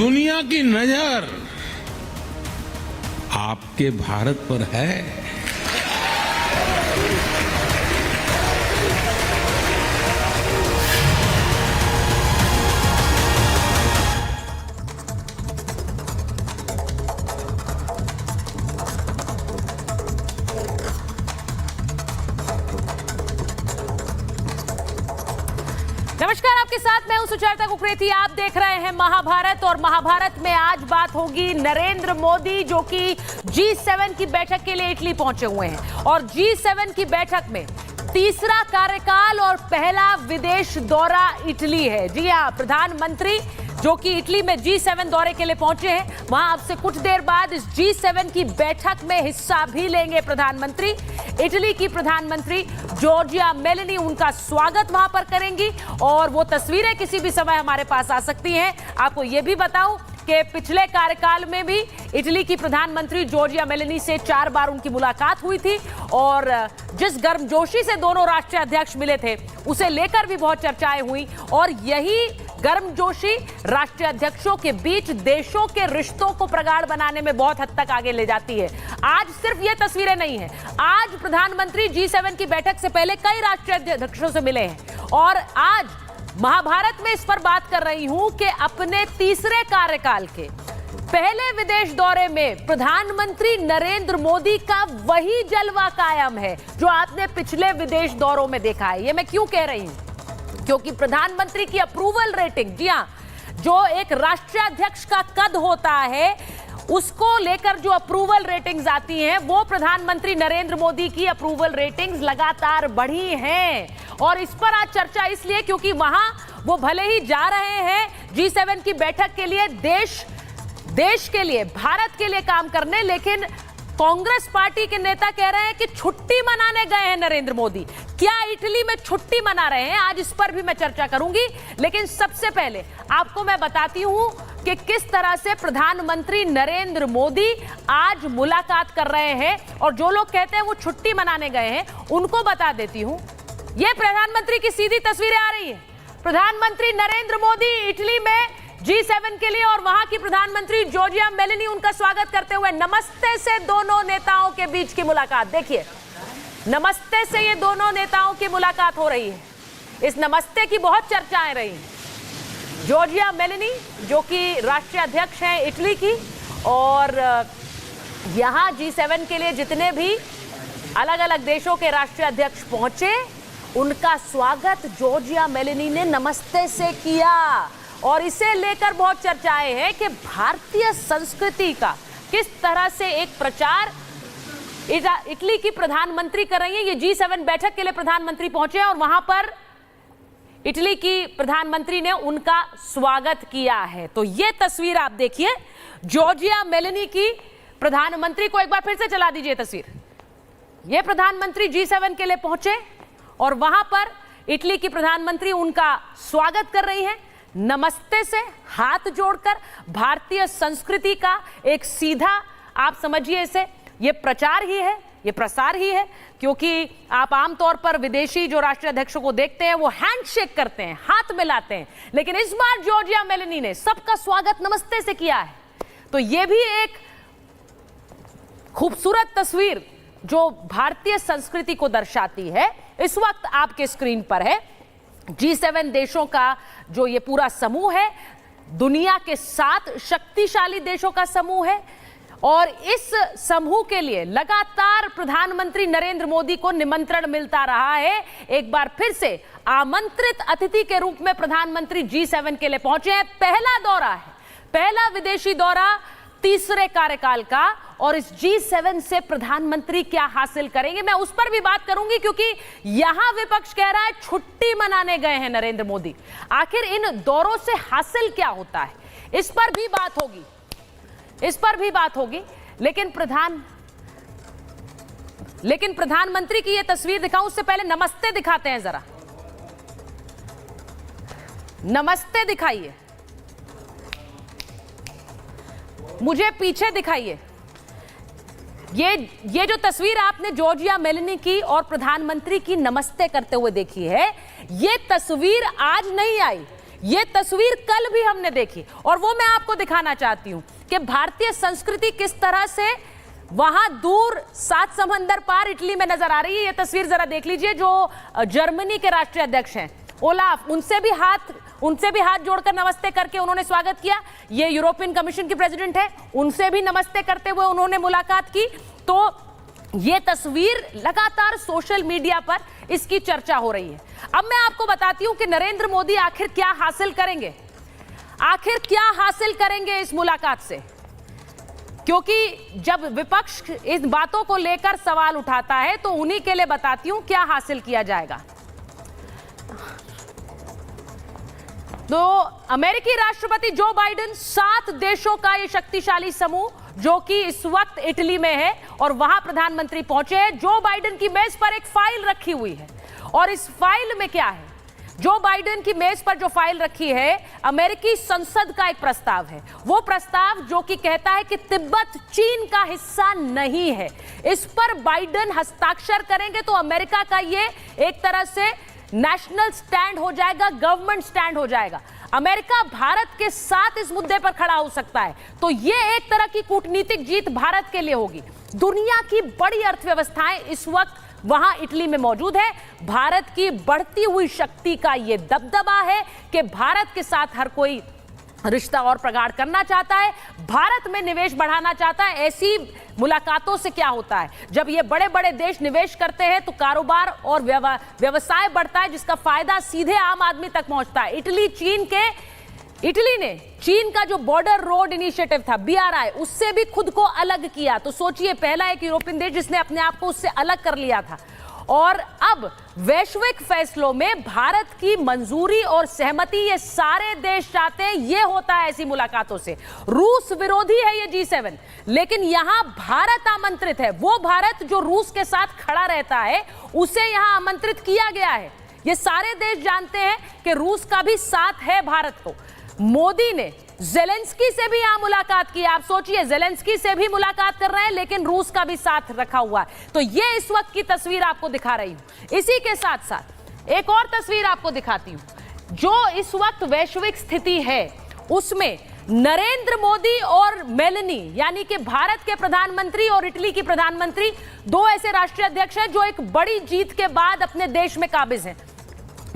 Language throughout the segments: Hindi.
दुनिया की नजर आपके भारत पर है। नमस्कार, आपके साथ मैं हूं सुचेता कुकरेती। आप देख रहे हैं महाभारत, और महाभारत में आज बात होगी नरेंद्र मोदी, जो कि G7 की बैठक के लिए इटली पहुंचे हुए हैं। और G7 की बैठक में तीसरा कार्यकाल और पहला विदेश दौरा इटली है। जी हां, प्रधानमंत्री जो कि इटली में G7 दौरे के लिए पहुंचे हैं, वहां अब से कुछ देर बाद इस G7 की बैठक में हिस्सा भी लेंगे प्रधानमंत्री। इटली की प्रधानमंत्री जॉर्जिया मेलोनी उनका स्वागत वहां पर करेंगी, और वो तस्वीरें किसी भी समय हमारे पास आ सकती हैं। आपको ये भी बताऊं कि पिछले कार्यकाल में भी इटली की प्रधानमंत्री जॉर्जिया मेलोनी से 4 बार उनकी मुलाकात हुई थी, और जिस गर्मजोशी से दोनों राष्ट्रीय अध्यक्ष मिले थे उसे लेकर भी बहुत चर्चाएं हुई, और यही गर्मजोशी राष्ट्रीय अध्यक्षों के बीच देशों के रिश्तों को प्रगाढ़ बनाने में बहुत हद तक आगे ले जाती है। आज सिर्फ ये तस्वीरें नहीं है, आज प्रधानमंत्री G7 की बैठक से पहले कई राष्ट्रीय अध्यक्षों से मिले हैं, और आज महाभारत में इस पर बात कर रही हूं कि अपने तीसरे कार्यकाल के पहले विदेश दौरे में प्रधानमंत्री नरेंद्र मोदी का वही जलवा कायम है जो आपने पिछले विदेश दौरों में देखा है। ये मैं क्यों कह रही हूं? क्योंकि प्रधानमंत्री की अप्रूवल रेटिंग, जी हां, जो एक राष्ट्रीय अध्यक्ष का कद होता है उसको लेकर जो अप्रूवल रेटिंग्स आती हैं, वो प्रधानमंत्री नरेंद्र मोदी की अप्रूवल रेटिंग्स लगातार बढ़ी हैं। और इस पर आज चर्चा इसलिए क्योंकि वहां वो भले ही जा रहे हैं G7 की बैठक के लिए, देश के लिए, भारत के लिए काम करने, लेकिन कांग्रेस पार्टी के नेता कह रहे हैं कि छुट्टी मनाने गए हैं नरेंद्र मोदी। क्या इटली में छुट्टी मना रहे हैं? आज इस पर भी मैं चर्चा करूंगी, लेकिन सबसे पहले आपको मैं बताती हूं कि किस तरह से प्रधानमंत्री नरेंद्र मोदी आज मुलाकात कर रहे हैं। और जो लोग कहते हैं वो छुट्टी मनाने गए हैं, उनको बता देती हूं, ये प्रधानमंत्री की सीधी तस्वीरें आ रही है। प्रधानमंत्री नरेंद्र मोदी इटली में G7 के लिए, और वहां की प्रधानमंत्री जॉर्जिया मेलोनी उनका स्वागत करते हुए नमस्ते से दोनों नेताओं के बीच की मुलाकात। देखिए, नमस्ते से ये दोनों नेताओं की मुलाकात हो रही है। इस नमस्ते की बहुत चर्चाएं रही। जॉर्जिया मेलोनी जो कि राष्ट्रीय अध्यक्ष हैं इटली की, और यहां G7 के लिए जितने भी अलग अलग देशों के राष्ट्रीय अध्यक्ष पहुंचे, उनका स्वागत जॉर्जिया मेलोनी ने नमस्ते से किया। और इसे लेकर बहुत चर्चाएं हैं कि भारतीय संस्कृति का किस तरह से एक प्रचार इटली की प्रधानमंत्री कर रही है। ये G7 बैठक के लिए प्रधानमंत्री पहुंचे और वहां पर इटली की प्रधानमंत्री ने उनका स्वागत किया है। तो ये तस्वीर आप देखिए जॉर्जिया मेलोनी की, प्रधानमंत्री को एक बार फिर से चला दीजिए तस्वीर। ये प्रधानमंत्री G7 के लिए पहुंचे और वहां पर इटली की प्रधानमंत्री उनका स्वागत कर रही हैं नमस्ते से, हाथ जोड़कर। भारतीय संस्कृति का एक सीधा, आप समझिए इसे, ये प्रचार ही है, ये प्रसार ही है, क्योंकि आप आमतौर पर विदेशी जो राष्ट्रीय अध्यक्षों को देखते हैं वो हैंडशेक करते हैं, हाथ मिलाते हैं, लेकिन इस बार जॉर्जिया मेलोनी ने सबका स्वागत नमस्ते से किया है। तो ये भी एक खूबसूरत तस्वीर जो भारतीय संस्कृति को दर्शाती है, इस वक्त आपके स्क्रीन पर है। G7 देशों का जो ये पूरा समूह है, दुनिया के 7 शक्तिशाली देशों का समूह है, और इस समूह के लिए लगातार प्रधानमंत्री नरेंद्र मोदी को निमंत्रण मिलता रहा है। एक बार फिर से आमंत्रित अतिथि के रूप में प्रधानमंत्री G7 के लिए पहुंचे हैं। पहला दौरा है, पहला विदेशी दौरा तीसरे कार्यकाल का, और इस G7 से प्रधानमंत्री क्या हासिल करेंगे मैं उस पर भी बात करूंगी, क्योंकि यहां विपक्ष कह रहा है छुट्टी मनाने गए हैं नरेंद्र मोदी। आखिर इन दौरों से हासिल क्या होता है, इस पर भी बात होगी, इस पर भी बात होगी। लेकिन प्रधानमंत्री की यह तस्वीर दिखाऊं उससे पहले नमस्ते दिखाते हैं जरा। नमस्ते दिखाइए, मुझे पीछे दिखाइए। ये जो तस्वीर आपने जॉर्जिया मेलोनी की और प्रधानमंत्री की नमस्ते करते हुए देखी है, ये तस्वीर आज नहीं आई। ये तस्वीर कल भी हमने देखी और वो मैं आपको दिखाना चाहती हूं कि भारतीय संस्कृति किस तरह से वहां दूर 7 समंदर पार इटली में नजर आ रही है। ये तस्वीर जरा देख लीजिए। जो जर्मनी के राष्ट्रीय अध्यक्ष हैं ओलाफ, उनसे भी हाथ जोड़कर नमस्ते करके उन्होंने स्वागत किया। ये यूरोपियन कमीशन की प्रेसिडेंट है, उनसे भी नमस्ते करते हुए उन्होंने मुलाकात की। तो ये तस्वीर लगातार सोशल मीडिया पर इसकी चर्चा हो रही है। अब मैं आपको बताती हूं कि नरेंद्र मोदी आखिर क्या हासिल करेंगे इस मुलाकात से, क्योंकि जब विपक्ष इन बातों को लेकर सवाल उठाता है तो उन्हीं के लिए बताती हूं क्या हासिल किया जाएगा। तो अमेरिकी राष्ट्रपति जो बाइडेन 7 देशों का ये शक्तिशाली समूह जो कि इस वक्त इटली में है और वहां प्रधानमंत्री पहुंचे हैं। जो बाइडेन की मेज पर एक फाइल रखी हुई है और इस फाइल में क्या है? जो बाइडेन की मेज पर जो फाइल रखी है, अमेरिकी संसद का एक प्रस्ताव है। वो प्रस्ताव जो कि कहता है कि तिब्बत चीन का हिस्सा नहीं है। इस पर बाइडेन हस्ताक्षर करेंगे तो अमेरिका का ये एक तरह से नेशनल स्टैंड हो जाएगा, गवर्नमेंट स्टैंड हो जाएगा। अमेरिका भारत के साथ इस मुद्दे पर खड़ा हो सकता है। तो ये एक तरह की कूटनीतिक जीत भारत के लिए होगी। दुनिया की बड़ी अर्थव्यवस्थाएं इस वक्त वहां इटली में मौजूद है। भारत की बढ़ती हुई शक्ति का ये दबदबा है कि भारत के साथ हर कोई रिश्ता और प्रगाढ़ करना चाहता है, भारत में निवेश बढ़ाना चाहता है। ऐसी मुलाकातों से क्या होता है? जब ये बड़े बड़े देश निवेश करते हैं तो कारोबार और व्यवसाय बढ़ता है, जिसका फायदा सीधे आम आदमी तक पहुंचता है। इटली ने चीन का जो बॉर्डर रोड इनिशिएटिव था BRI, उससे भी खुद को अलग किया। तो सोचिए, पहला एक यूरोपियन देश जिसने अपने आप को उससे अलग कर लिया था। और अब वैश्विक फैसलों में भारत की मंजूरी और सहमति ये सारे देश चाहते हैं। ये होता है ऐसी मुलाकातों से। रूस विरोधी है ये G7, लेकिन यहां भारत आमंत्रित है। वो भारत जो रूस के साथ खड़ा रहता है, उसे यहां आमंत्रित किया गया है। ये सारे देश जानते हैं कि रूस का भी साथ है भारत को। मोदी ने ज़ेलेंस्की से भी यहां मुलाकात की। आप सोचिए, ज़ेलेंस्की से भी मुलाकात कर रहे हैं, लेकिन रूस का भी साथ रखा हुआ है। तो ये इस वक्त की तस्वीर आपको दिखा रही हूं। इसी के साथ साथ एक और तस्वीर आपको दिखाती हूं। जो इस वक्त वैश्विक स्थिति है उसमें नरेंद्र मोदी और मेलनी, यानी कि भारत के प्रधानमंत्री और इटली की प्रधानमंत्री, 2 ऐसे राष्ट्रीय अध्यक्ष हैं जो एक बड़ी जीत के बाद अपने देश में काबिज हैं।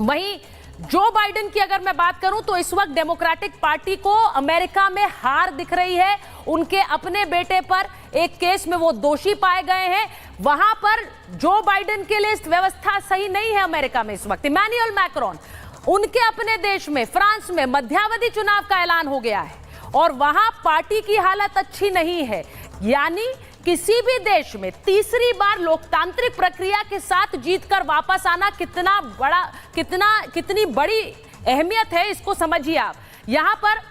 वहीं जो बाइडेन की अगर मैं बात करूं तो इस वक्त डेमोक्रेटिक पार्टी को अमेरिका में हार दिख रही है। उनके अपने बेटे पर एक केस में वो दोषी पाए गए हैं। वहां पर जो बाइडेन के लिए व्यवस्था सही नहीं है अमेरिका में इस वक्त। इमैनुअल मैक्रोन, उनके अपने देश में फ्रांस में मध्यावधि चुनाव का ऐलान हो गया है और वहां पार्टी की हालत अच्छी नहीं है। यानी किसी भी देश में तीसरी बार लोकतांत्रिक प्रक्रिया के साथ जीतकर वापस आना कितनी बड़ी अहमियत है, इसको समझिए आप। यहां पर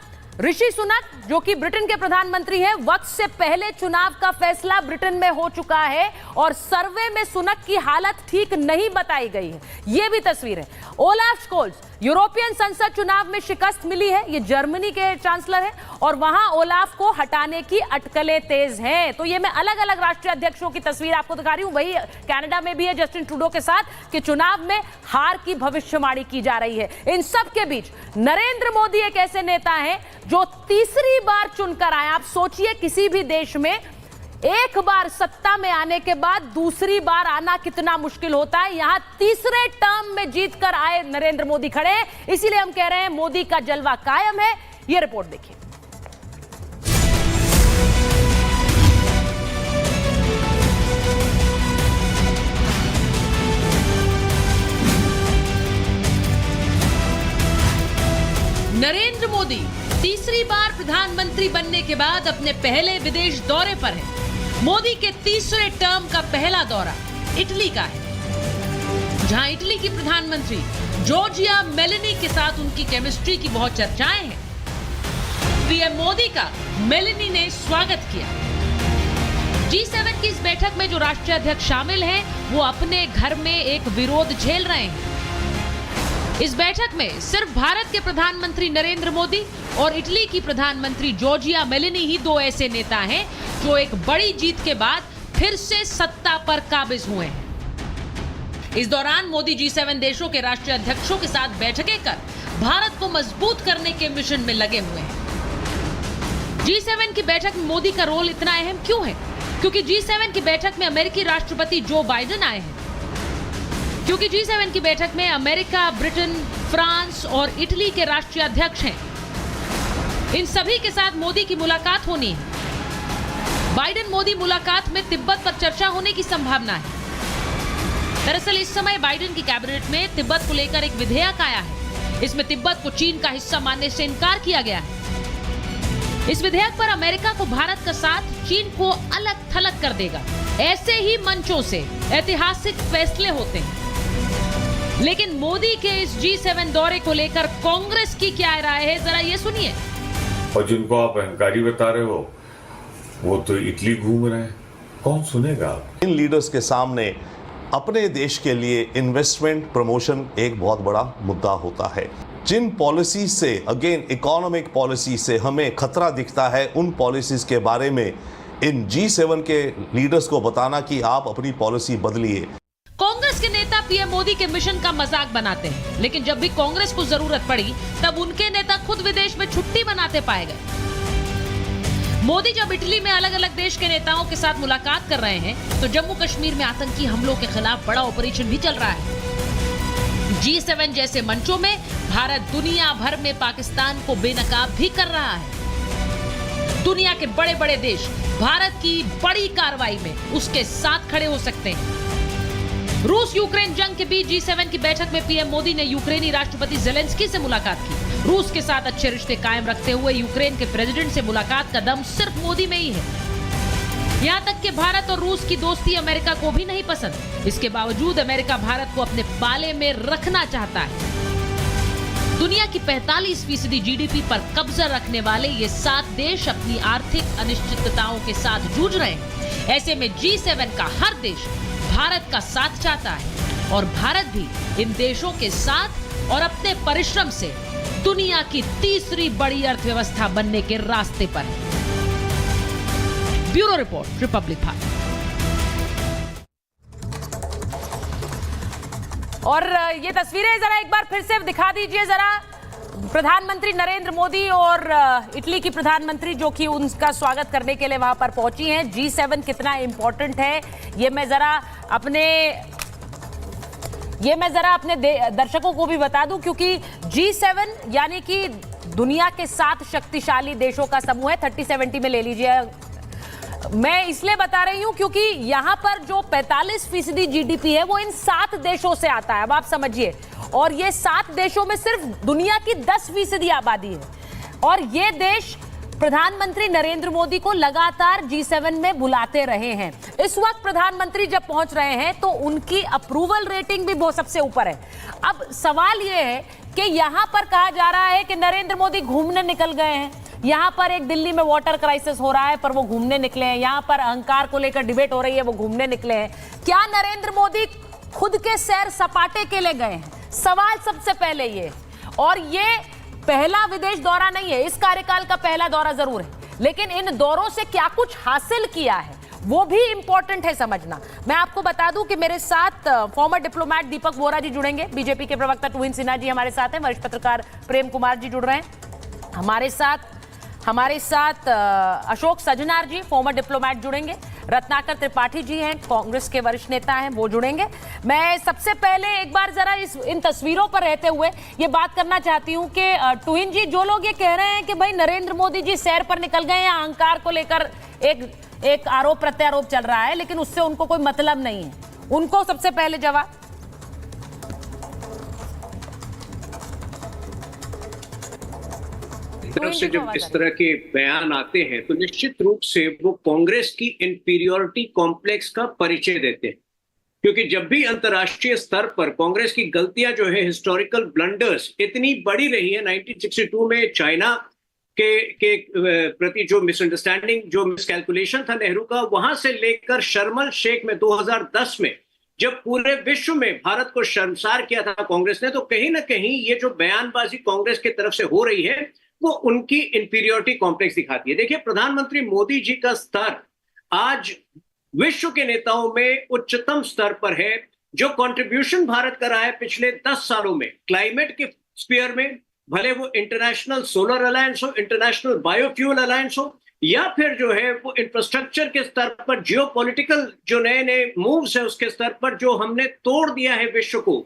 ऋषि सुनक, जो कि ब्रिटेन के प्रधानमंत्री हैं, वक्त से पहले चुनाव का फैसला ब्रिटेन में हो चुका है और सर्वे में सुनक की हालत ठीक नहीं बताई गई है। यह भी तस्वीर है। ओलाफ स्कोल्स, यूरोपियन संसद चुनाव में शिकस्त मिली है। ये जर्मनी के चांसलर हैं और वहां ओलाफ को हटाने की अटकलें तेज हैं। तो ये मैं अलग अलग राष्ट्रीय अध्यक्षों की तस्वीर आपको दिखा रही हूं। वही कनाडा में भी है जस्टिन ट्रूडो के साथ कि चुनाव में हार की भविष्यवाणी की जा रही है। इन सब के बीच नरेंद्र मोदी एक ऐसे नेता हैं जो तीसरी बार चुनकर आए। आप सोचिए, किसी भी देश में एक बार सत्ता में आने के बाद दूसरी बार आना कितना मुश्किल होता है। यहां तीसरे टर्म में जीतकर आए नरेंद्र मोदी खड़े हैं। इसीलिए हम कह रहे हैं मोदी का जलवा कायम है। यह रिपोर्ट देखिए। नरेंद्र मोदी तीसरी बार प्रधानमंत्री बनने के बाद अपने पहले विदेश दौरे पर हैं। मोदी के तीसरे टर्म का पहला दौरा इटली का है, जहां इटली की प्रधानमंत्री जॉर्जिया मेलोनी के साथ उनकी केमिस्ट्री की बहुत चर्चाएं हैं। पीएम मोदी का मेलोनी ने स्वागत किया। G7 की इस बैठक में जो राष्ट्रीय अध्यक्ष शामिल हैं, वो अपने घर में एक विरोध झेल रहे हैं। इस बैठक में सिर्फ भारत के प्रधानमंत्री नरेंद्र मोदी और इटली की प्रधानमंत्री जॉर्जिया मेलोनी ही 2 ऐसे नेता हैं जो एक बड़ी जीत के बाद फिर से सत्ता पर काबिज हुए हैं। इस दौरान मोदी G7 देशों के राष्ट्रीय अध्यक्षों के साथ बैठकें कर भारत को मजबूत करने के मिशन में लगे हुए हैं। G7 की बैठक में मोदी का रोल इतना अहम क्यों है? क्योंकि G7 की बैठक में अमेरिकी राष्ट्रपति जो बाइडेन आए हैं। क्योंकि G7 की बैठक में अमेरिका, ब्रिटेन, फ्रांस और इटली के राष्ट्रीय अध्यक्ष हैं। इन सभी के साथ मोदी की मुलाकात होनी है। बाइडेन मोदी मुलाकात में तिब्बत पर चर्चा होने की संभावना है। दरअसल इस समय बाइडेन की कैबिनेट में तिब्बत को लेकर एक विधेयक आया है। इसमें तिब्बत को चीन का हिस्सा मानने से इनकार किया गया है। इस विधेयक पर अमेरिका को भारत का साथ, चीन को अलग थलग कर देगा। ऐसे ही मंचों से ऐतिहासिक फैसले होते हैं। लेकिन मोदी के इस G7 दौरे को लेकर कांग्रेस की क्या राय है, जरा ये सुनिए। और जिनको आप अहंकारी बता रहे हो वो तो इटली घूम रहे हैं, कौन सुनेगा? इन लीडर्स के सामने अपने देश के लिए इन्वेस्टमेंट प्रमोशन एक बहुत बड़ा मुद्दा होता है। जिन पॉलिसी से, अगेन इकोनॉमिक पॉलिसी से हमें खतरा दिखता है, उन पॉलिसीज के बारे में इन G7 के लीडर्स को बताना कि आप अपनी पॉलिसी बदलिए। कांग्रेस के नेता पीएम मोदी के मिशन का मजाक बनाते हैं, लेकिन जब भी कांग्रेस को जरूरत पड़ी तब उनके नेता खुद विदेश में छुट्टी बनाते पाए गए। मोदी जब इटली में अलग अलग देश के नेताओं के साथ मुलाकात कर रहे हैं तो जम्मू कश्मीर में आतंकी हमलों के खिलाफ बड़ा ऑपरेशन भी चल रहा है। G7 जैसे मंचों में भारत दुनिया भर में पाकिस्तान को बेनकाब भी कर रहा है। दुनिया के बड़े बड़े देश भारत की बड़ी कार्रवाई में उसके साथ खड़े हो सकते हैं। रूस यूक्रेन जंग के बीच G7 की बैठक में पीएम मोदी ने यूक्रेनी राष्ट्रपति जेलेंस्की से मुलाकात की। रूस के साथ अच्छे रिश्ते कायम रखते हुए यूक्रेन के प्रेसिडेंट से मुलाकात का दम सिर्फ मोदी में ही है। यहाँ तक कि भारत और रूस की दोस्ती अमेरिका को भी नहीं पसंद। इसके बावजूद अमेरिका भारत को अपने पाले में रखना चाहता है। दुनिया की 45% जीडीपी पर कब्जा रखने वाले ये 7 देश अपनी आर्थिक अनिश्चितताओं के साथ जूझ रहे हैं। ऐसे में G7 का हर देश भारत का साथ चाहता है और भारत भी इन देशों के साथ और अपने परिश्रम से दुनिया की तीसरी बड़ी अर्थव्यवस्था बनने के रास्ते पर है। Bureau report, Republic Bharat. और ये तस्वीरें जरा एक बार फिर से दिखा दीजिए जरा। प्रधानमंत्री नरेंद्र मोदी और इटली की प्रधानमंत्री जो कि उनका स्वागत करने के लिए वहां पर पहुंची हैं। G7 कितना इंपॉर्टेंट है ये मैं जरा अपने दर्शकों को भी बता दूं, क्योंकि G7 यानी कि दुनिया के 7 शक्तिशाली देशों का समूह है। 30-70 में ले लीजिए। मैं इसलिए बता रही हूं क्योंकि यहां पर जो 45% जीडीपी है वो इन 7 देशों से आता है। अब आप समझिए, और ये 7 देशों में सिर्फ दुनिया की 10% आबादी है। और ये देश प्रधानमंत्री नरेंद्र मोदी को लगातार G7 में बुलाते रहे हैं। इस वक्त प्रधानमंत्री जब पहुंच रहे हैं तो उनकी अप्रूवल रेटिंग भी बहुत सबसे ऊपर है। अब सवाल यह है कि यहां पर कहा जा रहा है कि नरेंद्र मोदी घूमने निकल गए हैं। यहां पर एक दिल्ली में वाटर क्राइसिस हो रहा है पर वो घूमने निकले हैं। यहां पर अहंकार को लेकर डिबेट हो रही है, वो घूमने निकले हैं। क्या नरेंद्र मोदी खुद के सैर सपाटे के लिए गए हैं? सवाल सबसे पहले ये। और ये पहला विदेश दौरा नहीं है, इस कार्यकाल का पहला दौरा जरूर है, लेकिन इन दौरों से क्या कुछ हासिल किया है वो भी इंपॉर्टेंट है समझना। मैं आपको बता दूं कि मेरे साथ फॉर्मर डिप्लोमेट दीपक वोरा जी जुड़ेंगे, बीजेपी के प्रवक्ता तुहिन सिन्हा जी हमारे साथ हैं, वरिष्ठ पत्रकार प्रेम कुमार जी जुड़ रहे हैं हमारे साथ अशोक सजनार जी फॉर्मर डिप्लोमेट जुड़ेंगे, रत्नाकर त्रिपाठी जी हैं कांग्रेस के वरिष्ठ नेता हैं, वो जुड़ेंगे। मैं सबसे पहले एक बार जरा इन तस्वीरों पर रहते हुए ये बात करना चाहती हूं कि तुहिन जी, जो लोग ये कह रहे हैं कि भाई नरेंद्र मोदी जी सैर पर निकल गए हैं, अहंकार को लेकर एक आरोप प्रत्यारोप चल रहा है, लेकिन उससे उनको कोई मतलब नहीं है, उनको सबसे पहले जवाब। तरफ से जब इस तरह के बयान आते हैं तो निश्चित रूप से वो कांग्रेस की इंफीरियरिटी कॉम्प्लेक्स का परिचय देते हैं, क्योंकि जब भी अंतर्राष्ट्रीय स्तर पर कांग्रेस की गलतियां जो है, हिस्टोरिकल ब्लंडर्स इतनी बड़ी रही है। 1962 में चाइना के प्रति जो मिसअंडरस्टैंडिंग, जो मिसकैलकुलेशन था नेहरू का, वहां से लेकर शर्म एल शेख में 2010 में जब पूरे विश्व में भारत को शर्मसार किया था कांग्रेस ने, तो कहीं ना कहीं ये जो बयानबाजी कांग्रेस की तरफ से हो रही है वो उनकी इंफीरियरिटी कॉम्प्लेक्स दिखाती है। देखिए, प्रधानमंत्री मोदी जी का स्तर आज विश्व के नेताओं में उच्चतम स्तर पर है। जो कंट्रीब्यूशन भारत कर रहा है पिछले 10 सालों में क्लाइमेट के स्फीयर में, भले वो इंटरनेशनल सोलर अलायंस हो, इंटरनेशनल बायोफ्यूल अलायंस हो, या फिर जो है वो इंफ्रास्ट्रक्चर के स्तर पर जियोपॉलिटिकल जो नए नए मूव्स है उसके स्तर पर जो हमने तोड़ दिया है विश्व को,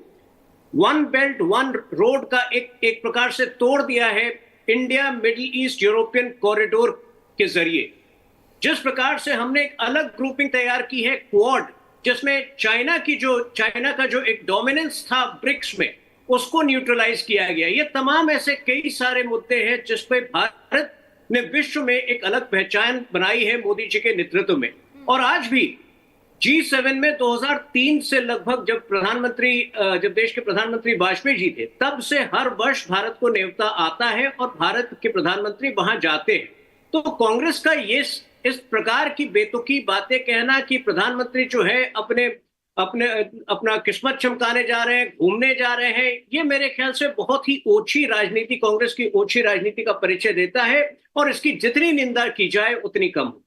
वन बेल्ट वन रोड का एक प्रकार से तोड़ दिया है India middle east European corridor के जरिए। जिस प्रकार से हमने एक अलग ग्रुपिंग तैयार की है क्वाड, जिसमें चाइना का जो एक डोमिनेंस था ब्रिक्स में, उसको न्यूट्रलाइज किया गया। ये तमाम ऐसे कई सारे मुद्दे हैं जिस पे भारत ने विश्व में एक अलग पहचान बनाई है मोदी जी के नेतृत्व में। और आज भी G7 में 2003 से लगभग जब देश के प्रधानमंत्री वाजपेयी जी थे, तब से हर वर्ष भारत को न्योता आता है और भारत के प्रधानमंत्री वहां जाते हैं। तो कांग्रेस का ये इस प्रकार की बेतुकी बातें कहना कि प्रधानमंत्री जो है अपना किस्मत चमकाने जा रहे हैं, घूमने जा रहे हैं, ये मेरे ख्याल से बहुत ही ओछी राजनीति, कांग्रेस की ओछी राजनीति का परिचय देता है और इसकी जितनी निंदा की जाए उतनी कम हो।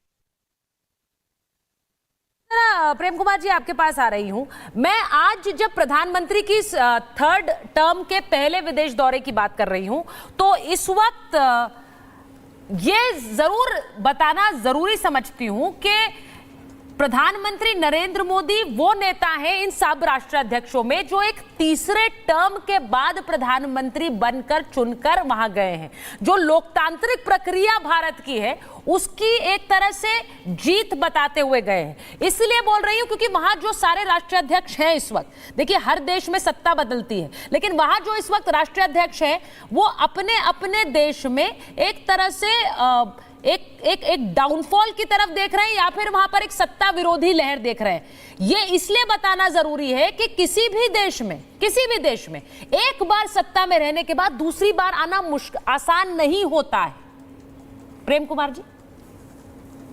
प्रेम कुमार जी, आपके पास आ रही हूं मैं। आज जब प्रधानमंत्री की थर्ड टर्म के पहले विदेश दौरे की बात कर रही हूं, तो इस वक्त ये जरूर बताना जरूरी समझती हूं कि प्रधानमंत्री नरेंद्र मोदी वो नेता हैं इन सब राष्ट्राध्यक्षों में जो एक तीसरे टर्म के बाद प्रधानमंत्री बनकर चुनकर वहां गए हैं। जो लोकतांत्रिक प्रक्रिया भारत की है उसकी एक तरह से जीत बताते हुए गए हैं। इसलिए बोल रही हूं क्योंकि वहां जो सारे राष्ट्राध्यक्ष हैं इस वक्त, देखिए हर देश में सत्ता बदलती है, लेकिन वहां जो इस वक्त राष्ट्राध्यक्ष हैं वो अपने अपने देश में एक तरह से एक डाउनफॉल की तरफ देख रहे हैं या फिर वहां पर एक सत्ता विरोधी लहर देख रहे हैं। ये इसलिए बताना जरूरी है कि किसी भी देश में एक बार सत्ता में रहने के बाद दूसरी बार आना आसान नहीं होता है। प्रेम कुमार जी,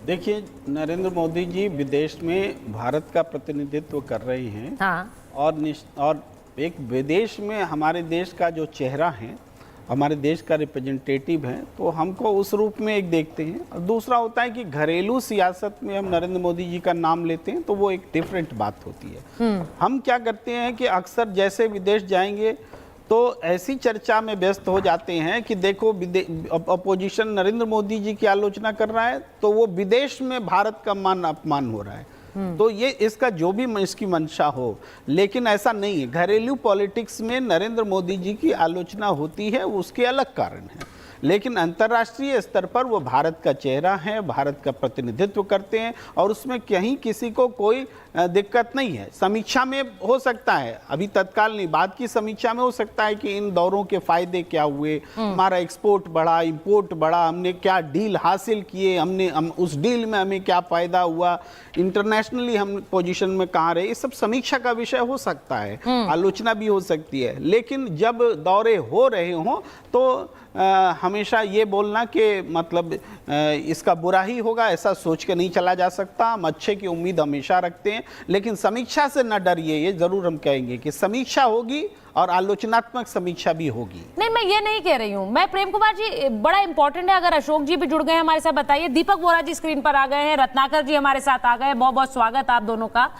देखिए, नरेंद्र मोदी जी विदेश में भारत का प्रतिनिधित्व कर रहे हैं। हाँ। और एक विदेश में हमारे देश का जो चेहरा है, हमारे देश का रिप्रेजेंटेटिव है, तो हमको उस रूप में एक देखते हैं। और दूसरा होता है कि घरेलू सियासत में हम नरेंद्र मोदी जी का नाम लेते हैं तो वो एक डिफरेंट बात होती है। हम क्या करते हैं कि अक्सर जैसे विदेश जाएंगे तो ऐसी चर्चा में व्यस्त हो जाते हैं कि देखो अपोजिशन नरेंद्र मोदी जी की आलोचना कर रहा है तो वो विदेश में भारत का मान अपमान हो रहा है। तो ये इसका जो भी इसकी मंशा हो, लेकिन ऐसा नहीं है। घरेलू पॉलिटिक्स में नरेंद्र मोदी जी की आलोचना होती है, उसके अलग कारण है, लेकिन अंतर्राष्ट्रीय स्तर पर वो भारत का चेहरा है, भारत का प्रतिनिधित्व करते हैं और उसमें कहीं किसी को कोई दिक्कत नहीं है। समीक्षा में हो सकता है, अभी तत्काल नहीं, बाद की समीक्षा में हो सकता है कि इन दौरों के फायदे क्या हुए, हमारा एक्सपोर्ट बढ़ा, इंपोर्ट बढ़ा, हमने क्या डील हासिल किए, हम उस डील में हमें क्या फायदा हुआ, इंटरनेशनली हम पोजीशन में कहाँ रहे, ये सब समीक्षा का विषय हो सकता है, आलोचना भी हो सकती है। लेकिन जब दौरे हो रहे हों तो हमेशा ये बोलना कि मतलब इसका बुरा ही होगा, ऐसा सोच के नहीं चला जा सकता। हम अच्छे की उम्मीद हमेशा रखते हैं, लेकिन समीक्षा से न डरिए, ये जरूर हम कहेंगे कि समीक्षा होगी और आलोचनात्मक समीक्षा भी होगी। नहीं, मैं ये नहीं कह रही हूँ। मैं प्रेम कुमार जी, बड़ा इंपॉर्टेंट है, अगर अशोक जी भी जुड़ गए हमारे साथ बताइए। दीपक बोरा जी स्क्रीन पर आ गए हैं, रत्नाकर जी हमारे साथ आ गए, बहुत बहुत स्वागत आप दोनों का।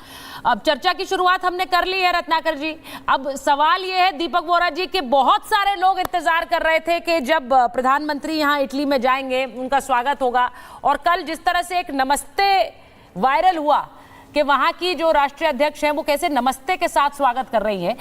अब चर्चा की शुरुआत हमने कर ली है रत्नाकर जी। अब सवाल ये है दीपक बोरा जी कि बहुत सारे लोग इंतजार कर रहे थे कि जब प्रधानमंत्री यहाँ इटली में जाएंगे उनका स्वागत होगा, और कल जिस तरह से एक नमस्ते वायरल हुआ कि वहां की जो राष्ट्रीय अध्यक्ष हैं वो कैसे नमस्ते के साथ स्वागत कर रही हैं,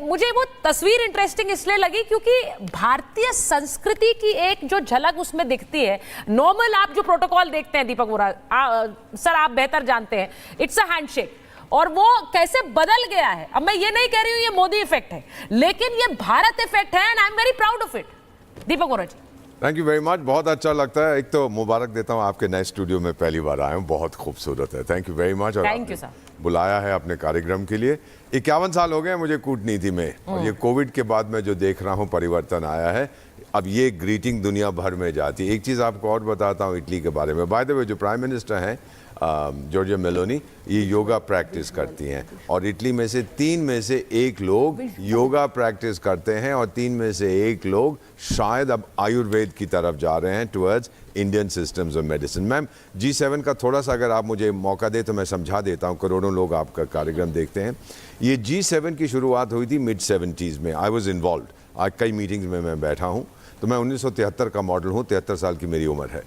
मुझे वो तस्वीर इंटरेस्टिंग इसलिए लगी क्योंकि भारतीय संस्कृति की एक जो झलक उसमें दिखती है। नॉर्मल आप जो प्रोटोकॉल देखते हैं दीपक बोरा सर, आप बेहतर जानते हैं, इट्स अ हैंडशेक, और वो कैसे बदल गया है। अब मैं ये नहीं कह रही हूँ ये मोदी इफेक्ट है, लेकिन ये भारत इफेक्ट है and I am very proud of it. Deepak Bora ji, thank you very much, बहुत अच्छा लगता है। एक तो मुबारक देता हूँ, आपके नए स्टूडियो में पहली बार आया हूँ, बहुत खूबसूरत है। Thank you very much. और थैंक यू सर, बुलाया है अपने कार्यक्रम के लिए। 51 साल हो गए मुझे कूटनीति में, और ये कोविड के बाद मैं जो देख रहा हूँ परिवर्तन आया है। अब ये ग्रीटिंग दुनिया भर में जाती है। एक चीज़ आपको और बताता हूँ इटली के बारे में। बाय द वे, जो प्राइम मिनिस्टर हैं जॉर्जिया मेलोनी, ये योगा प्रैक्टिस करती हैं, और इटली में से 3 में से 1 लोग योगा प्रैक्टिस करते हैं, और 3 में से 1 लोग शायद अब आयुर्वेद की तरफ जा रहे हैं, towards Indian systems of medicine. Ma'am, G7 का थोड़ा सा अगर आप मुझे मौका दे तो मैं समझा देता हूँ, करोड़ों लोग आपका कार्यक्रम देखते हैं। ये G7 की शुरुआत हुई थी मिड 70s में, आई वॉज इन्वॉल्व। आज कई मीटिंग्स में मैं बैठा हूँ, तो मैं 1973 का मॉडल हूँ, 73 साल की मेरी उम्र है।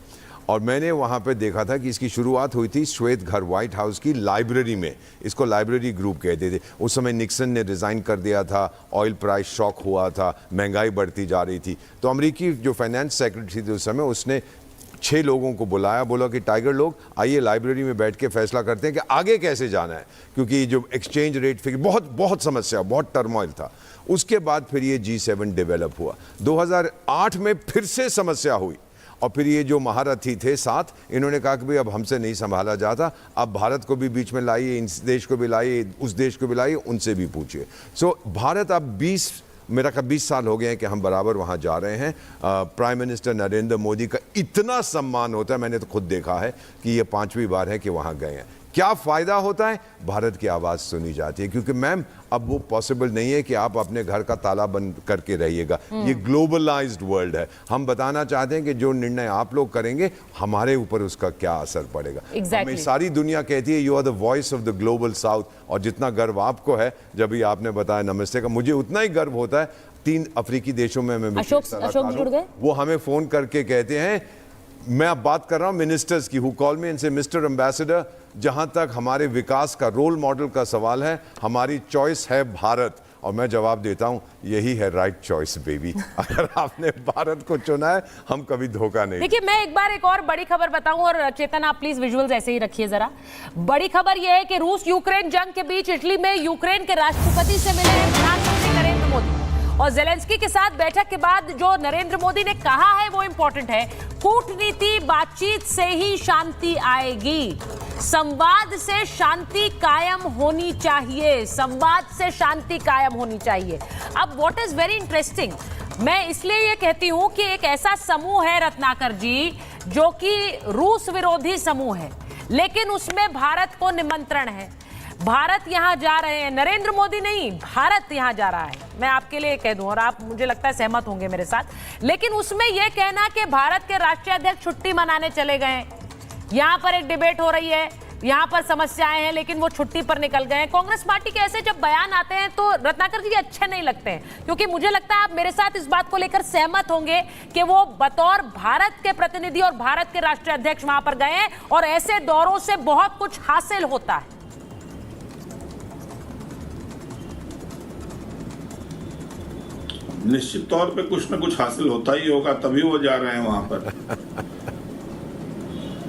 और मैंने वहाँ पे देखा था कि इसकी शुरुआत हुई थी श्वेत घर, व्हाइट हाउस की लाइब्रेरी में। इसको लाइब्रेरी ग्रुप कहते थे। उस समय निक्सन ने रिज़ाइन कर दिया था, ऑयल प्राइस शॉक हुआ था, महंगाई बढ़ती जा रही थी। तो अमेरिकी जो फाइनेंस सेक्रेटरी थे उस समय, उसने 6 लोगों को बुलाया, बोला कि टाइगर लोग आइए लाइब्रेरी में बैठ के फैसला करते हैं कि आगे कैसे जाना है, क्योंकि जो एक्सचेंज रेट फिगर बहुत समस्या, बहुत टर्मोइल था। उसके बाद फिर ये G7 डेवलप हुआ। 2008 में फिर से समस्या हुई, और फिर ये जो महारथी थे साथ, इन्होंने कहा कि भाई अब हमसे नहीं संभाला जाता, अब भारत को भी बीच में लाइए, इस देश को भी लाइए, उस देश को भी लाइए, उनसे भी पूछिए। सो भारत अब 20 साल हो गए हैं कि हम बराबर वहाँ जा रहे हैं। प्राइम मिनिस्टर नरेंद्र मोदी का इतना सम्मान होता है, मैंने तो खुद देखा है कि ये 5वीं बार है कि वहाँ गए हैं। क्या फ़ायदा होता है? भारत की आवाज़ सुनी जाती है, क्योंकि मैम अब वो पॉसिबल नहीं है कि आप अपने घर का ताला बंद करके रहिएगा। ये ग्लोबलाइज्ड वर्ल्ड है। हम बताना चाहते हैं कि जो निर्णय आप लोग करेंगे, हमारे ऊपर उसका क्या असर पड़ेगा। हमें सारी दुनिया कहती है you are the voice of the global south, और जितना गर्व आपको है, जब भी आपने बताया नमस्ते का, मुझे उतना ही गर्व होता है। 3 अफ्रीकी देशों में मैं अशोक जुड़ गए, वो हमें फ़ोन करके कहते हैं, मैं अब बात कर रहा हूं मिनिस्टर्स की, हु कॉल मी एंड से मिस्टर एम्बेसडर, जहां तक हमारे विकास का रोल मॉडल का सवाल है, हमारी चॉइस है भारत। और मैं जवाब देता हूं, यही है राइट चॉइस बेबी। अगर आपने भारत को चुना है, हम कभी धोखा नहीं। देखिए, मैं एक बार एक और बड़ी खबर बताऊं, और चेतन आप प्लीज विजुअल्स ऐसे ही रखिए जरा। बड़ी खबर यह है कि रूस यूक्रेन जंग के बीच इटली में यूक्रेन के राष्ट्रपति से मिले हैं प्रधानमंत्री नरेंद्र मोदी, और जेलेंस्की के साथ बैठक के बाद जो नरेंद्र मोदी ने कहा है वो इंपॉर्टेंट है। कूटनीति, बातचीत से ही शांति आएगी, संवाद से शांति कायम होनी चाहिए, संवाद से शांति कायम होनी चाहिए। अब व्हाट इज वेरी इंटरेस्टिंग, मैं इसलिए ये कहती हूं कि एक ऐसा समूह है रत्नाकर जी, जो कि रूस विरोधी समूह है, लेकिन उसमें भारत को निमंत्रण है। भारत यहां जा रहे हैं, नरेंद्र मोदी नहीं, भारत यहां जा रहा है। मैं आपके लिए कह दूं, और आप मुझे लगता है सहमत होंगे मेरे साथ, लेकिन उसमें यह कहना कि भारत के राष्ट्रीय अध्यक्ष छुट्टी मनाने चले गए, यहां पर एक डिबेट हो रही है, यहां पर समस्याएं हैं, लेकिन वो छुट्टी पर निकल गए हैं। कांग्रेस पार्टी के ऐसे जब बयान आते हैं तो रत्नाकर जी अच्छे नहीं लगते हैं, क्योंकि मुझे लगता है आप मेरे साथ इस बात को लेकर सहमत होंगे कि वो बतौर भारत के प्रतिनिधि और भारत के राष्ट्रीय अध्यक्ष वहां पर गए हैं, और ऐसे दौरों से बहुत कुछ हासिल होता है। निश्चित तौर पे कुछ न कुछ हासिल होता ही होगा, तभी वो जा रहे हैं वहां पर।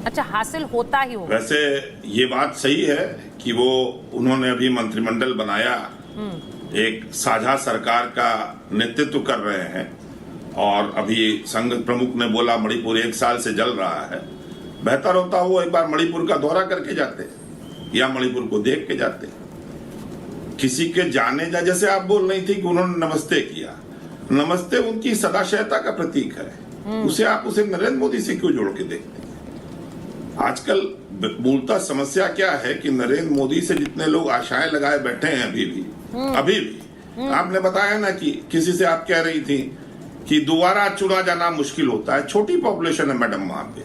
अच्छा, हासिल होता ही होगा। वैसे ये बात सही है कि वो उन्होंने अभी मंत्रिमंडल बनाया, एक साझा सरकार का नेतृत्व कर रहे हैं, और अभी संघ प्रमुख ने बोला मणिपुर 1 साल से जल रहा है। बेहतर होता वो एक बार मणिपुर का दौरा करके जाते, या मणिपुर को देख के जाते। किसी के जाने जा, जैसे आप बोल रही थी कि उन्होंने नमस्ते किया, नमस्ते उनकी सदाशयता का प्रतीक है, उसे नरेंद्र मोदी से क्यों जोड़ के देखते हैं? आजकल मूलतः समस्या क्या है कि नरेंद्र मोदी से जितने लोग आशाएं लगाए बैठे हैं अभी भी आपने बताया ना कि किसी से आप कह रही थी कि दोबारा चुना जाना मुश्किल होता है। छोटी पॉपुलेशन है मैडम वहां पे,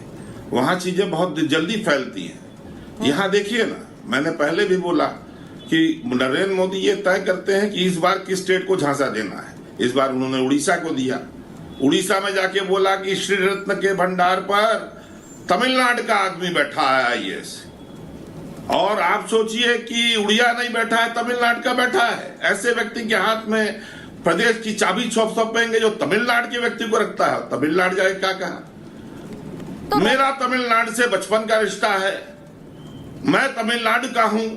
वहां चीजें बहुत जल्दी फैलती हैं। यहाँ देखिए ना, मैंने पहले भी बोला कि नरेंद्र मोदी ये तय करते हैं कि इस बार किस स्टेट को झांसा देना है। इस बार उन्होंने उड़ीसा को दिया, उड़ीसा में जाके बोला कि श्री रत्न के भंडार पर तमिलनाडु का आदमी बैठा है आईएएस, और आप सोचिए कि उड़िया नहीं बैठा है, तमिलनाडु का बैठा है। ऐसे व्यक्ति के हाथ में प्रदेश की चाबी सौंपेंगे जो तमिलनाडु के व्यक्ति को रखता है। तमिलनाडु जाके क्या कहा, तो मेरा तमिलनाडु से बचपन का रिश्ता है, मैं तमिलनाडु का हूं,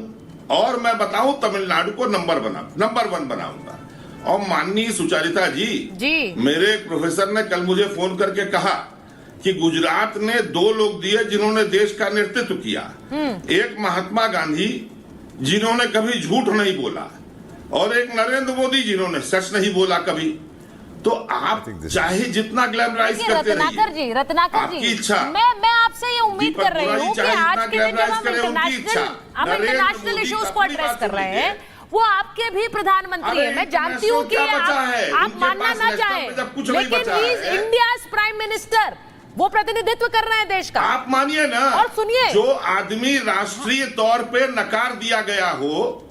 और मैं बताऊं तमिलनाडु को नंबर 1 बनाऊंगा। और माननीय सुचारिता जी, मेरे एक प्रोफेसर ने कल मुझे फोन करके कहा कि गुजरात ने 2 लोग दिए जिन्होंने देश का नेतृत्व किया, एक महात्मा गांधी जिन्होंने कभी झूठ नहीं बोला, और एक नरेंद्र मोदी जिन्होंने सच नहीं बोला कभी। तो आप चाहे जितना ग्लैमराइज करते रहिए, रत्नाकर जी, आपकी इच्छा। मैं आपसे ये उम्मीद कर रही हूँ कि आज के दिन जब हम इंटरनेशनल इश्यूज को एड्रेस कर रहे हैं, वो आपके भी प्रधानमंत्री हैं। मैं जानती हूँ कि आप मानना ना चाहें, लेकिन he is India's prime minister, वो प्रतिनिधित्व कर रहे हैं देश का। आप मानिए ना, और सुनिए, जो आदमी राष्ट्रीय तौर पे नकार दिया गया हो,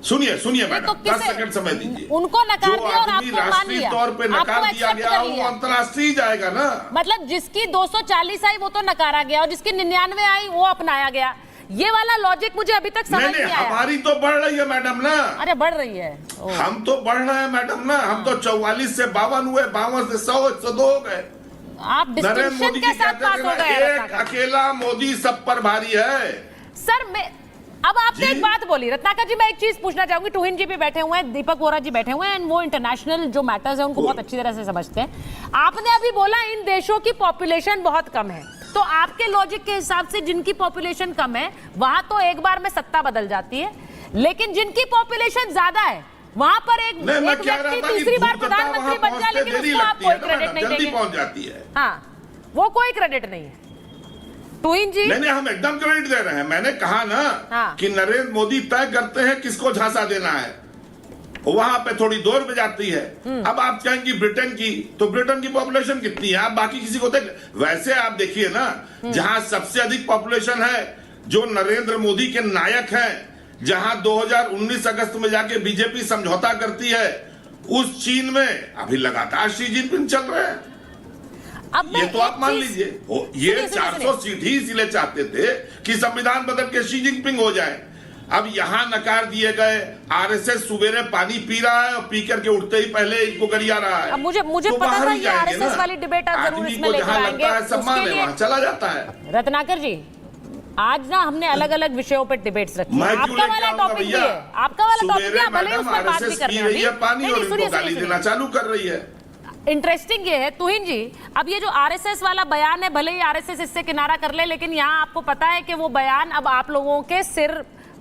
सुनिए सुनिए तो मैडम, 10 किसे- सेकंड समय दीजिए। उनको नकार जो दिया और आदमी आपको मान राष्ट्रीय लिया, तौर पे आपको नकार दिया accept गया कर वो लिया। अंतर्राष्ट्रीय जाएगा ना। मतलब जिसकी 240 आई वो तो नकारा गया और जिसकी 99 आई वो अपनाया गया। ये वाला लॉजिक मुझे अभी तक समझ नहीं नहीं आया। हमारी तो बढ़ रही है मैडम ना, अरे बढ़ रही है। ओह। हम तो बढ़ रहे हैं मैडम ना। हम तो 44 से 52 हुए, 52 से 100, 102 हो गए। आप नरेंद्र डिस्टिंक्शन मोदी के जी साथ कहते पास थे हो ना, गए एक अकेला मोदी सब पर भारी है। सर मैं अब आपने जी। एक बात बोली रत्नाकर जी, मैं एक चीज पूछना चाहूंगी। टूहिन जी भी बैठे हुए हैं, दीपक वोरा जी बैठे हुए हैं, एंड वो इंटरनेशनल जो मैटर्स है उनको बहुत अच्छी तरह से समझते हैं। आपने अभी बोला इन देशों की पॉपुलेशन बहुत कम है, तो आपके लॉजिक के हिसाब से जिनकी पॉपुलेशन कम है वहां तो एक बार में सत्ता बदल जाती है, लेकिन जिनकी पॉपुलेशन ज्यादा है वहां पर एक नहीं, मैं कह व्यक्ति रहा था कि तीसरी बार धूर्तता प्रधानमंत्री वहां बन जाए, पहुंचते लेकिन देरी उसको आप लगती कोई है ना क्रेडिट मैडम, नहीं जल्दी देंगे। पहुंच जाती है। हाँ, वो कोई क्रेडिट नहीं है। टूहिन जी नहीं हम एकदम क्रेडिट दे रहे हैं। मैंने कहा ना हाँ। कि नरेंद्र मोदी तय करते हैं किसको झांसा देना है, वहां पे थोड़ी दौड़ में जाती है। अब आप कहेंगी ब्रिटेन की, तो ब्रिटेन की पॉपुलेशन कितनी है, आप बाकी किसी को देख। वैसे आप देखिए ना, जहां सबसे अधिक पॉपुलेशन है, जो नरेंद्र मोदी के नायक हैं, जहां 2019 अगस्त में जाके बीजेपी समझौता करती है, उस चीन में अभी लगातार शी जिनपिंग चल रहे हैं। अब मैं ये तो आप एक मान चीज- लीजिए, ये सुनिए, 400 सीट ही इसलिए चाहते थे कि संविधान बदल के शी जिनपिंग हो जाए। अब यहां नकार दिए गए। आरएसएस सुबेरे पानी पी रहा है और पी करके उठते ही पहले इनको गरिया रहा है। अब मुझे तो पता बाहर था ही ये जाएंगे आरएसएस ना। वाली डिबेट आप जरूर आदमी इसमें को लेकर जहां आएंगे। लगता है सम्मान उसके है लिए वहां चला जाता है। रत्नाकर जी, आज ना हमने अलग अलग विषयों पर डिबेट्स रखी मैं है। क्यों आपका लेके वाला आऊंगा टॉपिक भी भैया? है, आपका वाला टॉपिक भी सुबेरे है, भले ही मैडम उस पर बात भी आरएसएस कर पी रहे रही है हैं पानी अभी। और नहीं, इनको सुनिए, गाली सुनिए, देना चालू कर रही है। इंटरेस्टिंग ये है तुहिन जी, अब ये जो आरएसएस वाला बयान है, भले ही आरएसएस इससे किनारा कर ले, लेकिन यहाँ आपको पता है कि वो बयान अब आप लोगों के सिर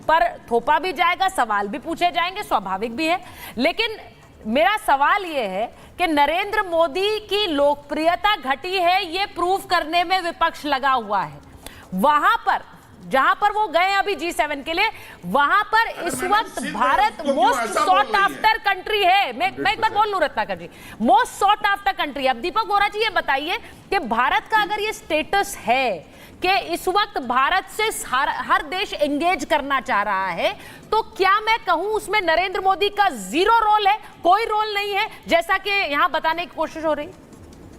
पर थोपा भी जाएगा, सवाल भी पूछे जाएंगे, स्वाभाविक भी है। लेकिन मेरा सवाल ये है कि नरेंद्र मोदी की लोकप्रियता घटी है, ये प्रूव करने में विपक्ष लगा हुआ है। वहां पर जहां पर वो गए अभी G7 के लिए, वहां पर इस वक्त Bharat most sought after country है। मैं एक बार बोल लूं रत्नाकर जी, मोस्ट सॉट आफ्टर कंट्री। अब दीपक वोरा जी ये बताइए कि भारत का अगर ये स्टेटस है कि इस वक्त भारत से हर देश एंगेज करना चाह रहा है, तो क्या मैं कहूं उसमें नरेंद्र मोदी का जीरो रोल है, कोई रोल नहीं है, जैसा कि यहां बताने की कोशिश हो रही?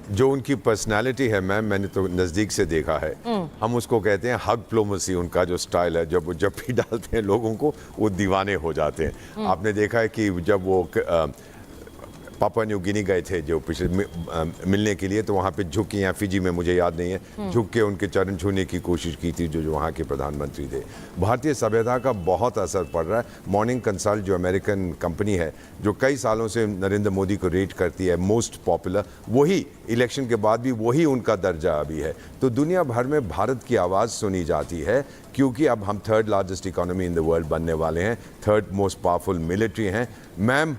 जो उनकी पर्सनालिटी है मैम, मैंने तो नज़दीक से देखा है। हम उसको कहते हैं हग डिप्लोमेसी। उनका जो स्टाइल है, जब भी डालते हैं लोगों को, वो दीवाने हो जाते हैं। आपने देखा है कि जब वो पापुआ न्यू गिनी गए थे जो पिछले मिलने के लिए, तो वहाँ पे झुक के, यहाँ फिजी में मुझे याद नहीं है, झुक के उनके चरण छूने की कोशिश की थी जो वहाँ के प्रधानमंत्री थे। भारतीय सभ्यता का बहुत असर पड़ रहा है। मॉर्निंग कंसल्ट जो अमेरिकन कंपनी है, जो कई सालों से नरेंद्र मोदी को रेट करती है मोस्ट पॉपुलर, वही इलेक्शन के बाद भी वही उनका दर्जा अभी है। तो दुनिया भर में भारत की आवाज़ सुनी जाती है, क्योंकि अब हम 3rd largest economy in the world बनने वाले हैं, 3rd मोस्ट पावरफुल मिलिट्री हैं। मैम,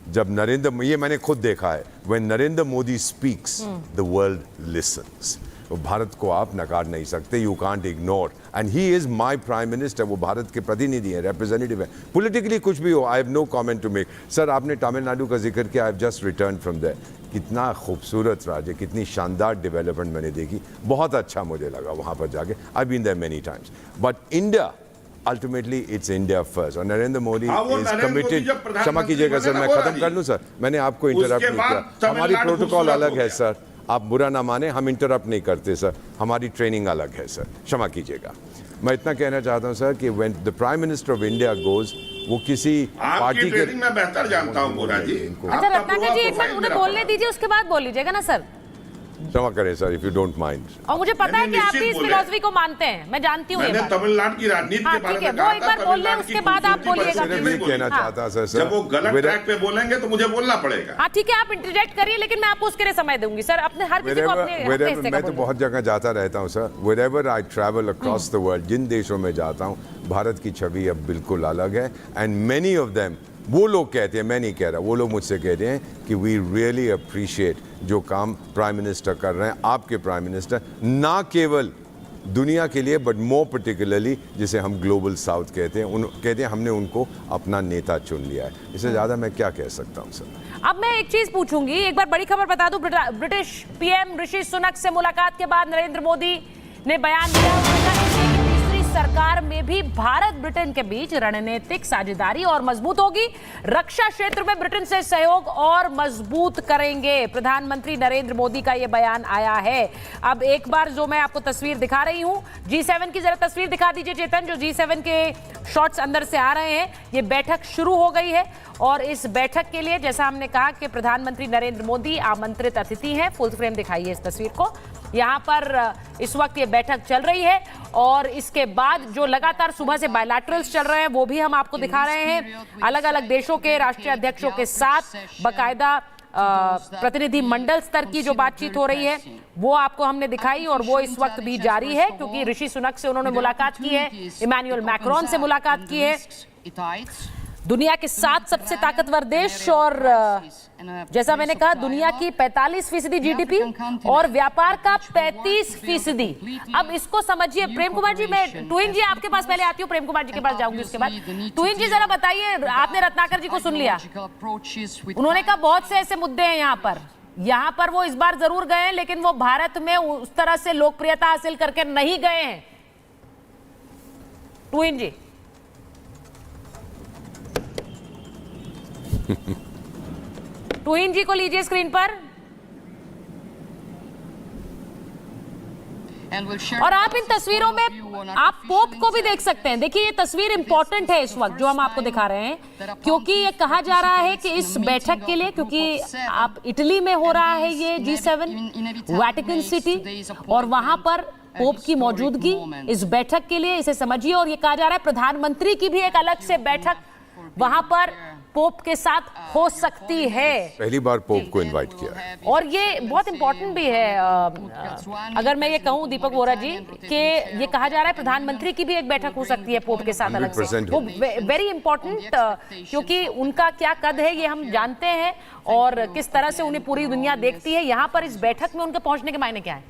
जब ये मैंने खुद देखा है, when Narendra Modi speaks the world lessons. Bharat को आप नकार नहीं सकते, you can't ignore, and he is my prime minister. वो भारत के प्रतिनिधि हैं, रिप्रेजेंटेटिव हैं। पॉलिटिकली कुछ भी हो, I have no comment to make. Sir, आपने तमिलनाडु का जिक्र किया, I have just return from there. कितना खूबसूरत राज्य, कितनी शानदार डेवलपमेंट मैंने देखी, बहुत अच्छा मुझे लगा वहाँ पर जाके। I been there many times, but India ultimately it's India first. और नरेंद्र मोदी इज कमिटेड। क्षमा कीजिएगा सर, मैं खत्म कर लूं सर, मैंने आपको इंटरप्ट नहीं किया। हमारी प्रोटोकॉल अलग है सर, आप बुरा ना माने, हम इंटरप्ट नहीं करते सर, हमारी ट्रेनिंग अलग है सर, क्षमा कीजिएगा। मैं इतना कहना चाहता हूं सर कि when the prime minister of India goes, वो किसी पार्टी के, मैं बेहतर जानता हूं बोरा जी। अच्छा रत्नाकर जी, एक बार उन्हें बोलने दीजिए, उसके बाद बोल लीजिएगा ना सर। क्षमा करें sir, if you don't mind. और मुझे पता है कि आप भी इस बोले। फिलॉसफी को मानते हैं, मैं जानती हूँ ये मैंने बात। तमिलनाडु की राजनीति हाँ, के बारे ठीक है, में वो कहा एक था, बार बोल लें, तमिलनाडु उसके की बाद आप खूबसूरती बोलिएगा। पर सिर्फ नहीं ये कहना बोली। चाहता सर, जब वो गलत ट्रैक पे बोलेंगे तो मुझे बोलना पड़ेगा। हाँ ठीक है, आप इंटरजेक्ट करिए, लेकिन मैं आपको उसके लिए समय दूंगी सर। अपने हर किसी को अपने हिस्से का मैं तो बोलिए। बहुत जगह जाता रहता हूँ sir, wherever I travel across the world, जिन देशों में जाता हूँ, भारत की छवि अब बिल्कुल अलग है। एंड मेनी ऑफ देम, वो लोग कहते हैं, मैं नहीं कह रहा, वो लोग मुझसे कहते हैं कि वी रियली अप्रिशिएट जो काम प्राइम मिनिस्टर कर रहे हैं, आपके प्राइम मिनिस्टर, ना केवल दुनिया के लिए बट मोर पर्टिकुलरली जिसे हम ग्लोबल साउथ कहते हैं, कहते हैं हमने उनको अपना नेता चुन लिया है। इससे ज़्यादा मैं क्या कह सकता हूँ सर। अब मैं एक चीज पूछूंगी, एक बार बड़ी खबर बता दूं। ब्रिटिश पीएम ऋषि सुनक से मुलाकात के बाद नरेंद्र मोदी ने बयान दिया, उन्होंने कहा कि तीसरी सरकार में भी भारत ब्रिटेन के बीच रणनीतिक साझेदारी और मजबूत होगी। रक्षा क्षेत्र में ब्रिटेन से सहयोग और मजबूत करेंगे। प्रधानमंत्री नरेंद्र मोदी का यह बयान आया है। अब एक बार जो मैं आपको तस्वीर दिखा रही हूं, G7 की जरा तस्वीर दिखा दीजिए चेतन, जो G7 के शॉट्स अंदर से आ रहे हैं। ये बैठक शुरू हो गई है और इस बैठक के लिए जैसा हमने कहा कि प्रधानमंत्री नरेंद्र मोदी आमंत्रित अतिथि हैं। फुल फ्रेम दिखाइए इस तस्वीर को। यहाँ पर इस वक्त ये बैठक चल रही है और इसके बाद जो लगातार सुबह से बायलैटरल्स चल रहे हैं वो भी हम आपको दिखा रहे हैं। अलग अलग देशों के राष्ट्रीय अध्यक्षों के साथ बकायदा प्रतिनिधि मंडल स्तर की जो बातचीत हो रही है वो आपको हमने दिखाई और वो इस वक्त भी जारी है, क्योंकि ऋषि सुनक से उन्होंने मुलाकात की है, इमैनुअल मैक्रोन से मुलाकात की है। दुनिया के 7 सबसे ताकतवर देश और जैसा मैंने कहा दुनिया की 45% जीडीपी और व्यापार का 35%। अब इसको समझिए। प्रेम कुमार जी, मैं टूइन जी आपके पास पहले आती हूँ, प्रेम कुमार जी के पास जाऊंगी उसके बाद। टूइन जी जरा बताइए, आपने रत्नाकर जी को सुन लिया, उन्होंने कहा बहुत से ऐसे मुद्दे हैं यहाँ पर वो इस बार जरूर गए हैं लेकिन वो भारत में उस तरह से लोकप्रियता हासिल करके नहीं गए हैं। टूइन जी टूइन जी को लीजिए स्क्रीन पर और आप इन तस्वीरों में आप पोप को भी देख सकते हैं। देखिए ये तस्वीर इंपॉर्टेंट है इस वक्त जो हम आपको दिखा रहे हैं, क्योंकि ये कहा जा रहा है कि इस बैठक के लिए, क्योंकि आप इटली में हो रहा है ये G7 वेटिकन सिटी और वहां पर पोप की मौजूदगी इस बैठक के लिए, इसे समझिए। और ये कहा जा रहा है प्रधानमंत्री की भी एक अलग से बैठक वहां पर पोप के साथ हो सकती है। पहली बार पोप को इनवाइट किया और ये बहुत इंपॉर्टेंट भी है। अगर मैं ये कहूं दीपक वोरा जी कि ये कहा जा रहा है प्रधानमंत्री की भी एक बैठक हो सकती है पोप के साथ अलग से, वो वेरी इंपॉर्टेंट, क्योंकि उनका क्या कद है ये हम जानते हैं और किस तरह से उन्हें पूरी दुनिया देखती है। यहाँ पर इस बैठक में उनके पहुंचने के मायने क्या है?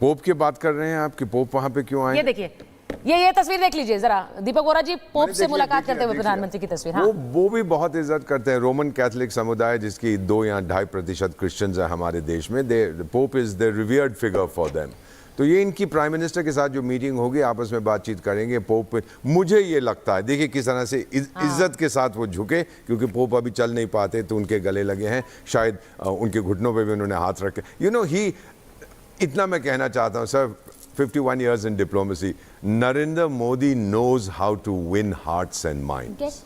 पोप की बात कर रहे हैं आप कि पोप वहां पे क्यों आए? ये देखिए, ये तस्वीर देख लीजिए जरा, दीपक वोरा जी पोप से मुलाकात करते हुए प्रधानमंत्री की तस्वीर। हाँ। वो भी बहुत इज्जत करते हैं। रोमन कैथोलिक समुदाय जिसकी 2 या 2.5% क्रिश्चियंस है हमारे देश में, pope is the revered figure for them. तो ये इनकी प्राइम मिनिस्टर के साथ जो मीटिंग होगी, आपस में बातचीत करेंगे। पोप, मुझे ये लगता है, देखिए किस तरह से इज्जत के साथ वो झुके, क्योंकि पोप अभी चल नहीं पाते तो उनके गले लगे हैं, शायद उनके घुटनों पे भी उन्होंने हाथ रखे। ही इतना मैं कहना चाहता हूँ sir, 51 years in diplomacy, Narendra Modi knows how to win hearts and minds.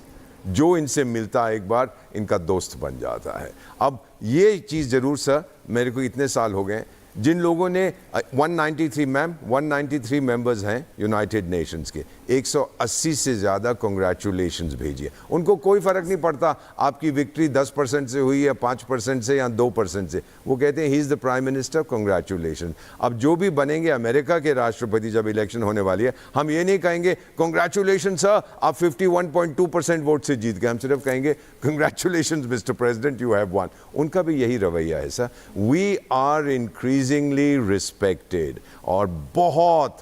जो इनसे मिलता है एक बार इनका दोस्त बन जाता है। अब ये चीज़ जरूर सर, मेरे को इतने साल हो गए, जिन लोगों ने 193 मेंबर्स हैं यूनाइटेड नेशंस के, 180 से ज़्यादा कॉन्ग्रेचुलेशंस भेजिए। उनको कोई फ़र्क नहीं पड़ता आपकी विक्ट्री 10% से हुई या 5% से या 2% से, वो कहते हैं he is the prime minister, congratulation. अब जो भी बनेंगे, अमेरिका के राष्ट्रपति जब इलेक्शन होने वाली है, हम ये नहीं कहेंगे कॉन्ग्रेचुलेशन सर आप 51.2% वोट से जीत गए, हम सिर्फ कहेंगे congratulation mister president you have won. उनका भी यही रवैया है sir. We are increasingly respected और बहुत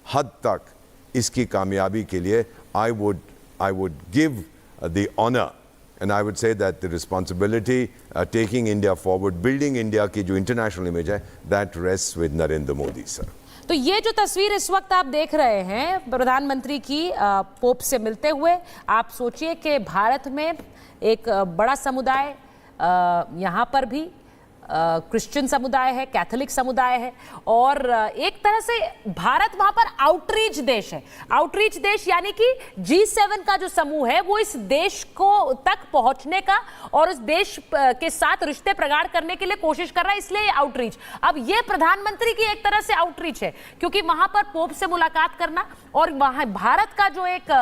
हद तक इसकी कामयाबी के लिए I would give the honor and I would say that the responsibility taking India forward, building India की जो international image है, that rests with Narendra Modi sir. तो ये जो तस्वीर इस वक्त आप देख रहे हैं प्रधानमंत्री की पोप से मिलते हुए, आप सोचिए कि भारत में एक बड़ा समुदाय, यहाँ पर भी क्रिश्चियन समुदाय है, कैथोलिक समुदाय है और एक तरह से भारत वहां पर आउटरीच देश है। आउटरीच देश यानी कि G7 का जो समूह है वो इस देश को तक पहुंचने का और उस देश के साथ रिश्ते प्रगाढ़ करने के लिए कोशिश कर रहा है, इसलिए आउटरीच। अब ये प्रधानमंत्री की एक तरह से आउटरीच है, क्योंकि वहां पर पोप से मुलाकात करना और वहां भारत का जो एक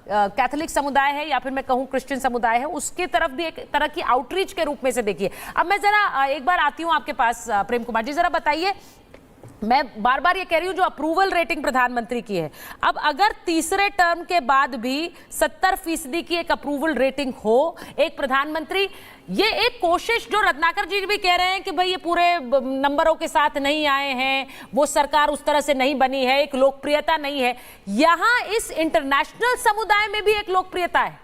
कैथोलिक समुदाय है या फिर मैं कहूं क्रिश्चियन समुदाय है, उसकी तरफ भी एक तरह की आउटरीच के रूप में से देखिए। अब मैं जरा एक बार आती हूं आपके पास, प्रेम कुमार जी जरा बताइए, मैं बार बार ये कह रही हूं जो अप्रूवल रेटिंग प्रधानमंत्री की है, अब अगर तीसरे टर्म के बाद भी 70% की एक अप्रूवल रेटिंग हो एक प्रधानमंत्री, ये एक कोशिश जो रत्नाकर जी भी कह रहे हैं कि भाई ये पूरे नंबरों के साथ नहीं आए हैं, वो सरकार उस तरह से नहीं बनी है, एक लोकप्रियता नहीं है, यहां इस इंटरनेशनल समुदाय में भी एक लोकप्रियता है।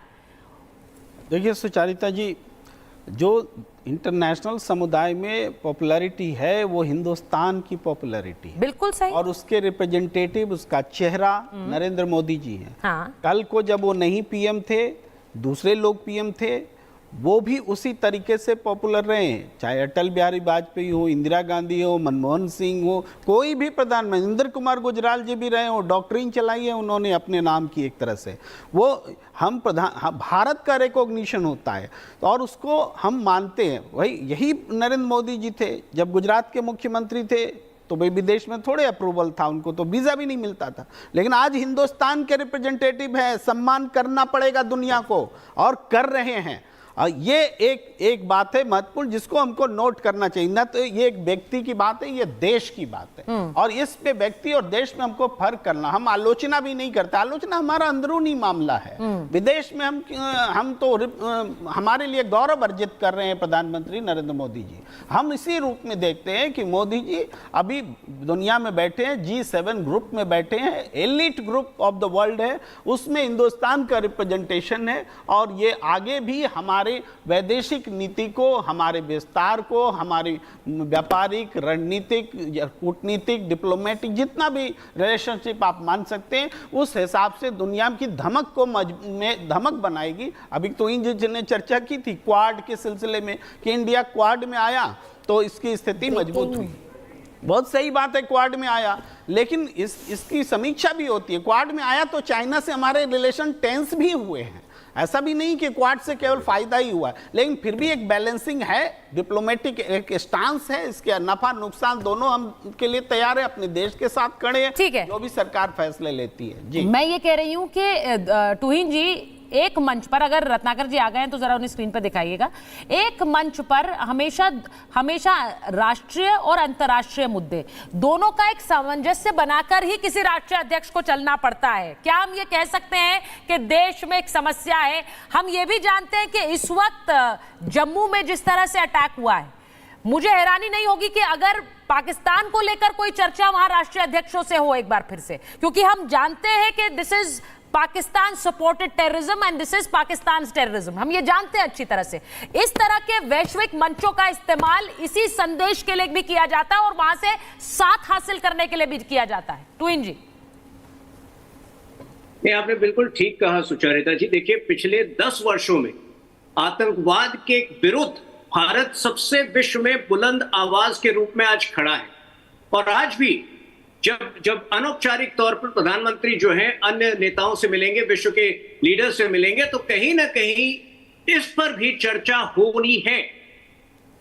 देखिए सुचारिता जी, जो इंटरनेशनल समुदाय में पॉपुलैरिटी है वो हिंदुस्तान की पॉपुलैरिटी है, बिल्कुल सही। और उसके रिप्रेजेंटेटिव, उसका चेहरा नरेंद्र मोदी जी हैं। हाँ। कल को जब वो नहीं पीएम थे, दूसरे लोग पीएम थे, वो भी उसी तरीके से पॉपुलर रहे हैं, चाहे अटल बिहारी वाजपेयी हो, इंदिरा गांधी हो, मनमोहन सिंह हो, कोई भी प्रधानमंत्री, इंद्र कुमार गुजराल जी भी रहे हो, डॉक्ट्रिन चलाई है उन्होंने अपने नाम की एक तरह से। वो भारत का रिकॉग्निशन होता है और उसको हम मानते हैं। वही यही नरेंद्र मोदी जी थे, जब गुजरात के मुख्यमंत्री थे तो भाई विदेश में थोड़े अप्रूवल था, उनको तो वीज़ा भी नहीं मिलता था, लेकिन आज हिंदुस्तान के रिप्रेजेंटेटिव है, सम्मान करना पड़ेगा दुनिया को, और कर रहे हैं। ये एक बात है महत्वपूर्ण जिसको हमको नोट करना चाहिए। ना तो ये एक व्यक्ति की बात है, ये देश की बात है, और इस पे व्यक्ति और देश में हमको फर्क करना। हम आलोचना भी नहीं करते, आलोचना हमारा अंदरूनी मामला है। विदेश में हम तो हमारे लिए गौरव अर्जित कर रहे हैं प्रधानमंत्री नरेंद्र मोदी जी। हम इसी रूप में देखते हैं कि मोदी जी अभी दुनिया में बैठे हैं, G7 ग्रुप में बैठे हैं, elite group of the world है, उसमें हिंदुस्तान का रिप्रेजेंटेशन है, और ये आगे भी हमारे वैदेशिक नीति को, हमारे विस्तार को, हमारी व्यापारिक, रणनीतिक, कूटनीतिक, डिप्लोमेटिक जितना भी रिलेशनशिप आप मान सकते हैं, उस हिसाब से दुनिया की धमक को धमक बनाएगी। अभी तो इन जिन्होंने चर्चा की थी क्वाड के सिलसिले में कि इंडिया क्वाड में आया तो इसकी स्थिति मजबूत हुई। बहुत सही बात है, क्वाड में आया, लेकिन इसकी समीक्षा भी होती है। क्वाड में आया तो चाइना से हमारे रिलेशन टेंस भी हुए हैं, ऐसा भी नहीं कि क्वाड से केवल फायदा ही हुआ है, लेकिन फिर भी एक बैलेंसिंग है, डिप्लोमेटिक एक स्टांस है, इसके नफा नुकसान दोनों हम के लिए तैयार है, अपने देश के साथ खड़े हैं। ठीक है, जो भी सरकार फैसले लेती है। जी, मैं ये कह रही हूं कि तुहिन जी, एक मंच पर, अगर रत्नाकर जी आ गए हैं तो जरा उन्हें स्क्रीन पर दिखाइएगा, एक मंच पर हमेशा राष्ट्रीय और अंतर्राष्ट्रीय मुद्दे दोनों का एक सामंजस्य बनाकर ही किसी राष्ट्रीय अध्यक्ष को चलना पड़ता है। क्या हम ये कह सकते हैं कि देश में एक समस्या है? हम ये भी जानते हैं कि इस वक्त जम्मू में जिस तरह से अटैक हुआ है, मुझे हैरानी नहीं होगी कि अगर पाकिस्तान को लेकर कोई चर्चा वहां राष्ट्रीय अध्यक्षों से हो एक बार फिर से, क्योंकि हम जानते हैं कि this is Pakistan supported terrorism and this is Pakistan terrorism. हम ये जानते हैं अच्छी तरह से। इस तरह के वैश्विक मंचों का इस्तेमाल इसी संदेश के लिए भी किया जाता है और वहां से साथ हासिल करने के लिए भी किया जाता है। तुहिन जी, नहीं, आपने बिल्कुल ठीक कहा सुचारिता जी। देखिए, पिछले 10 वर्षों में आतंकवाद के विरुद्ध भारत सबसे विश्व में बुलंद आवाज के रूप में आज खड़ा है, और आज भी जब अनौपचारिक तौर पर प्रधानमंत्री जो है अन्य नेताओं से मिलेंगे, विश्व के लीडर से मिलेंगे, तो कहीं ना कहीं इस पर भी चर्चा होनी है।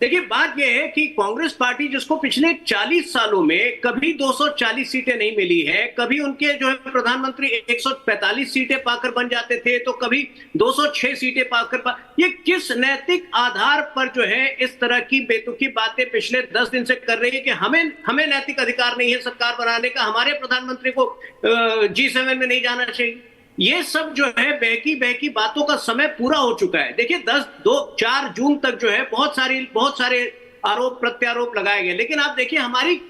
देखिए, बात यह है कि कांग्रेस पार्टी जिसको पिछले 40 सालों में कभी 240 सीटें नहीं मिली है, कभी उनके जो है प्रधानमंत्री 145 सीटें पाकर बन जाते थे, तो कभी 206 सीटें पाकर ये किस नैतिक आधार पर जो है इस तरह की बेतुकी बातें पिछले 10 दिन से कर रही है कि हमें नैतिक अधिकार नहीं है सरकार बनाने का, हमारे प्रधानमंत्री को G7 में नहीं जाना चाहिए। ये सब जो है बहकी बातों का समय पूरा हो चुका है। देखिए, 4 जून तक जो है बहुत सारे आरोप प्रत्यारोप लगाए गए, लेकिन आप देखिए हमारी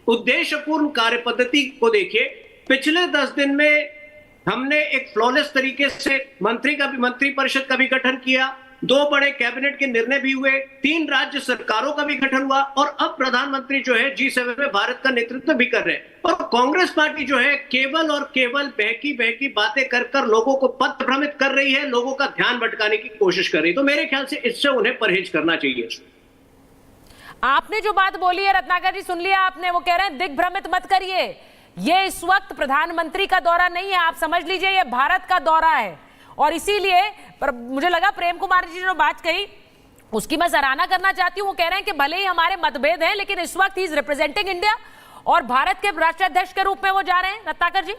उद्देश्यपूर्ण कार्य पद्धति को देखिए। पिछले 10 दिन में हमने एक फ्लॉलेस तरीके से मंत्री परिषद का भी गठन किया, 2 बड़े कैबिनेट के निर्णय भी हुए, 3 राज्य सरकारों का भी गठन हुआ, और अब प्रधानमंत्री जो है G7 में भारत का नेतृत्व भी कर रहे हैं। और कांग्रेस पार्टी जो है केवल बहकी बातें कर लोगों को पथ भ्रमित कर रही है, लोगों का ध्यान भटकाने की कोशिश कर रही है। तो मेरे ख्याल से इससे उन्हें परहेज करना चाहिए। आपने जो बात बोली है रत्नाकर जी, सुन लिया आपने, वो कह रहे हैं दिग्भ्रमित मत करिए, ये इस वक्त प्रधानमंत्री का दौरा नहीं है, आप समझ लीजिए ये भारत का दौरा है। और इसीलिए मुझे लगा प्रेम कुमार जी जो बात कही उसकी मैं सराहना करना चाहती हूं। वो कह रहे हैं कि भले ही हमारे मतभेद हैं, लेकिन इस वक्त ही इज रिप्रेजेंटिंग इंडिया और भारत के राष्ट्राध्यक्ष के रूप में वो जा रहे हैं। रत्नाकर जी,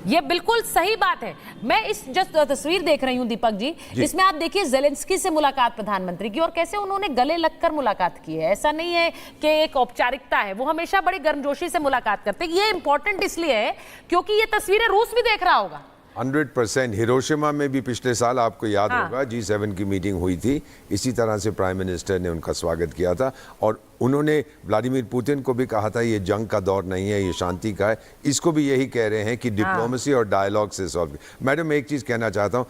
ये बिल्कुल सही बात है। मैं इस जस्ट तस्वीर देख रही हूं दीपक जी, इसमें आप देखिए ज़ेलेंस्की से मुलाकात प्रधानमंत्री की, और कैसे उन्होंने गले लगकर मुलाकात की है। ऐसा नहीं है कि एक औपचारिकता है, वो हमेशा बड़ी गर्मजोशी से मुलाकात करते हैं। ये इंपॉर्टेंट इसलिए है क्योंकि ये तस्वीरें रूस भी देख रहा होगा। 100%। हिरोशिमा में भी पिछले साल आपको याद होगा G7 की मीटिंग हुई थी, इसी तरह से प्राइम मिनिस्टर ने उनका स्वागत किया था, और उन्होंने व्लादिमीर पुतिन को भी कहा था ये जंग का दौर नहीं है, ये शांति का है। इसको भी यही कह रहे हैं कि डिप्लोमेसी और डायलॉग से सॉल्व। मैडम एक चीज़ कहना चाहता हूँ,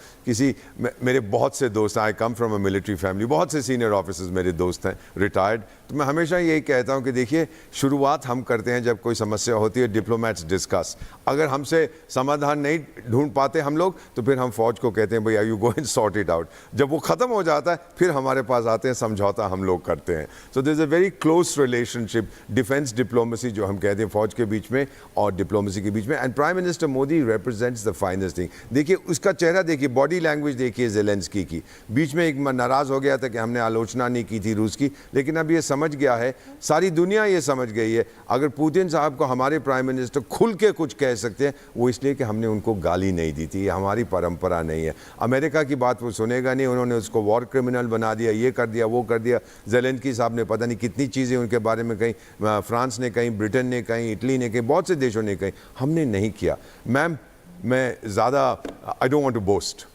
मेरे बहुत से दोस्त, I come from a military family, बहुत से सीनियर ऑफिसर्स मेरे दोस्त हैं रिटायर्ड, तो मैं हमेशा यही कहता हूँ कि देखिए शुरुआत हम करते हैं जब कोई समस्या होती है, डिप्लोमेट्स डिस्कस। अगर हमसे समाधान नहीं ढूंढ पाते हम लोग तो फिर हम फौज को कहते हैं भैया you go and sort it out. जब वो खत्म हो जाता है फिर हमारे पास आते हैं, समझौता हम लोग करते हैं। So there is a very close relationship defence diplomacy जो हम कहते हैं फौज के बीच में और डिप्लोमेसी के बीच में। And prime minister Modi represents the finest thing. देखिए उसका चेहरा देखिए, बॉडी लैंग्वेज देखिए ज़ेलेंस्की की। बीच में एक नाराज हो गया था कि हमने आलोचना नहीं की थी रूस की, लेकिन अब ये समझ गया है, सारी दुनिया ये समझ गई है, अगर पुतिन साहब को हमारे प्राइम मिनिस्टर खुल के कुछ कह सकते हैं वो इसलिए कि हमने उनको गाली नहीं दी थी। ये हमारी परंपरा नहीं है। अमेरिका की बात वो सुनेगा नहीं, उन्होंने उसको वॉर क्रिमिनल बना दिया, ये कर दिया वो कर दिया। ज़ेलेंस्की साहब ने पता नहीं कितनी चीज़ें उनके बारे में कही, फ्रांस ने कही, ब्रिटेन ने कही, इटली ने कही, बहुत से देशों ने कही, हमने नहीं किया। मैम मैं ज़्यादा I don't want to boast,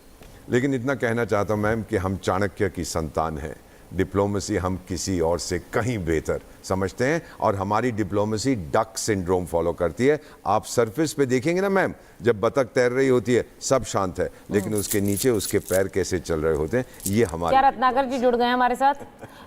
लेकिन इतना कहना चाहता हूँ मैम कि हम चाणक्य की संतान हैं। डिप्लोमेसी हम किसी और से कहीं बेहतर समझते हैं और हमारी डिप्लोमेसी डक सिंड्रोम फॉलो करती है। आप सरफेस पे देखेंगे ना मैम, जब बतख तैर रही होती है सब शांत है, लेकिन उसके नीचे उसके पैर कैसे चल रहे होते हैं ये हमारे। क्या रत्नाकर जी जुड़ गए हैं हमारे साथ?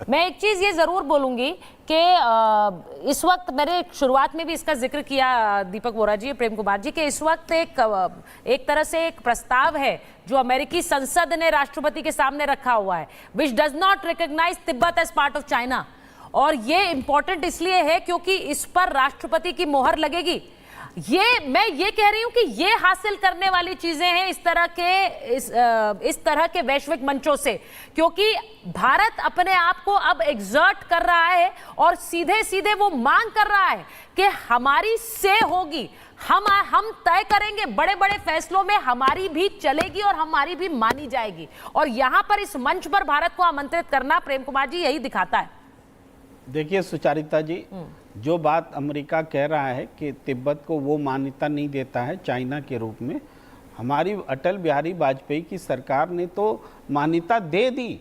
मैं एक चीज ये जरूर बोलूंगी कि इस वक्त मैंने शुरुआत में भी इसका जिक्र किया दीपक वोरा जी, प्रेम कुमार जी, कि इस वक्त एक तरह से एक प्रस्ताव है जो अमेरिकी संसद ने राष्ट्रपति के सामने रखा हुआ है, which does not recognise Tibet as part of China. और ये इंपॉर्टेंट इसलिए है क्योंकि इस पर राष्ट्रपति की मोहर लगेगी। मैं ये कह रही हूं कि ये हासिल करने वाली चीजें हैं इस तरह के वैश्विक मंचों से, क्योंकि भारत अपने आप को अब एग्जर्ट कर रहा है और सीधे सीधे वो मांग कर रहा है कि हमारी से होगी, हम तय करेंगे, बड़े बड़े फैसलों में हमारी भी चलेगी और हमारी भी मानी जाएगी। और यहां पर इस मंच पर भारत को आमंत्रित करना, प्रेम कुमार जी, यही दिखाता है। देखिए सुचारिता जी, जो बात अमेरिका कह रहा है कि तिब्बत को वो मान्यता नहीं देता है चाइना के रूप में, हमारी अटल बिहारी वाजपेयी की सरकार ने तो मान्यता दे दी।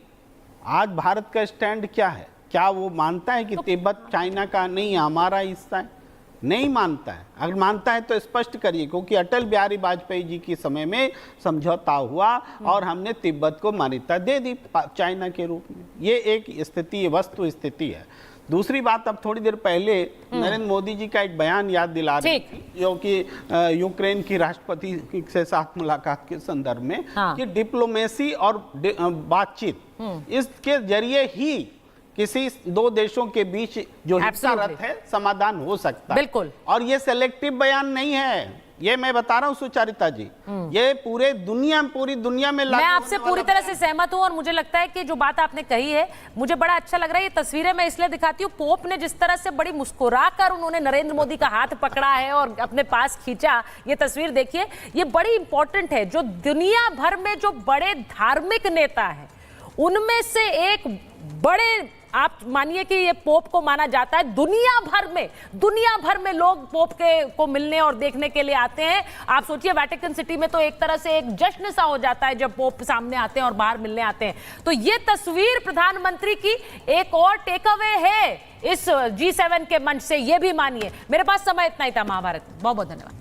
आज भारत का स्टैंड क्या है? क्या वो मानता है कि तिब्बत चाइना का नहीं है, हमारा हिस्सा है? नहीं मानता है। अगर मानता है तो स्पष्ट करिए, क्योंकि अटल बिहारी वाजपेयी जी के समय में समझौता हुआ और हमने तिब्बत को मान्यता दे दी चाइना के रूप में। ये एक स्थिति, वस्तु स्थिति है। दूसरी बात, अब थोड़ी देर पहले नरेंद्र मोदी जी का एक बयान याद दिला रही थी, जो कि यूक्रेन की राष्ट्रपति से साथ मुलाकात के संदर्भ में, कि डिप्लोमेसी और बातचीत इसके जरिए ही किसी दो देशों के बीच जो हिस्सारत है समाधान हो सकता है। बिल्कुल। और ये सेलेक्टिव बयान नहीं है, ये मैं बता रहा हूं सुचारिता जी, ये पूरी दुनिया में मैं आपसे पूरी तरह से सहमत हूं। और मुझे लगता है कि जो बात आपने कही है, मुझे बड़ा अच्छा लग रहा है। ये तस्वीरें मैं इसलिए दिखाती हूँ, पोप ने जिस तरह से बड़ी मुस्कुराकर उन्होंने नरेंद्र मोदी का हाथ पकड़ा है और अपने पास खींचा, ये तस्वीर देखिए, ये बड़ी इंपॉर्टेंट है। जो दुनिया भर में जो बड़े धार्मिक नेता है उनमें से एक, बड़े, आप मानिए कि ये पोप को माना जाता है। दुनिया भर में लोग पोप को मिलने और देखने के लिए आते हैं। आप सोचिए वेटिकन सिटी में तो एक तरह से एक जश्न सा हो जाता है जब पोप सामने आते हैं और बाहर मिलने आते हैं। तो ये तस्वीर प्रधानमंत्री की एक और टेक अवे है इस G7 के मंच से, ये भी मानिए। मेरे पास समय इतना ही था महाभारत। बहुत बहुत धन्यवाद।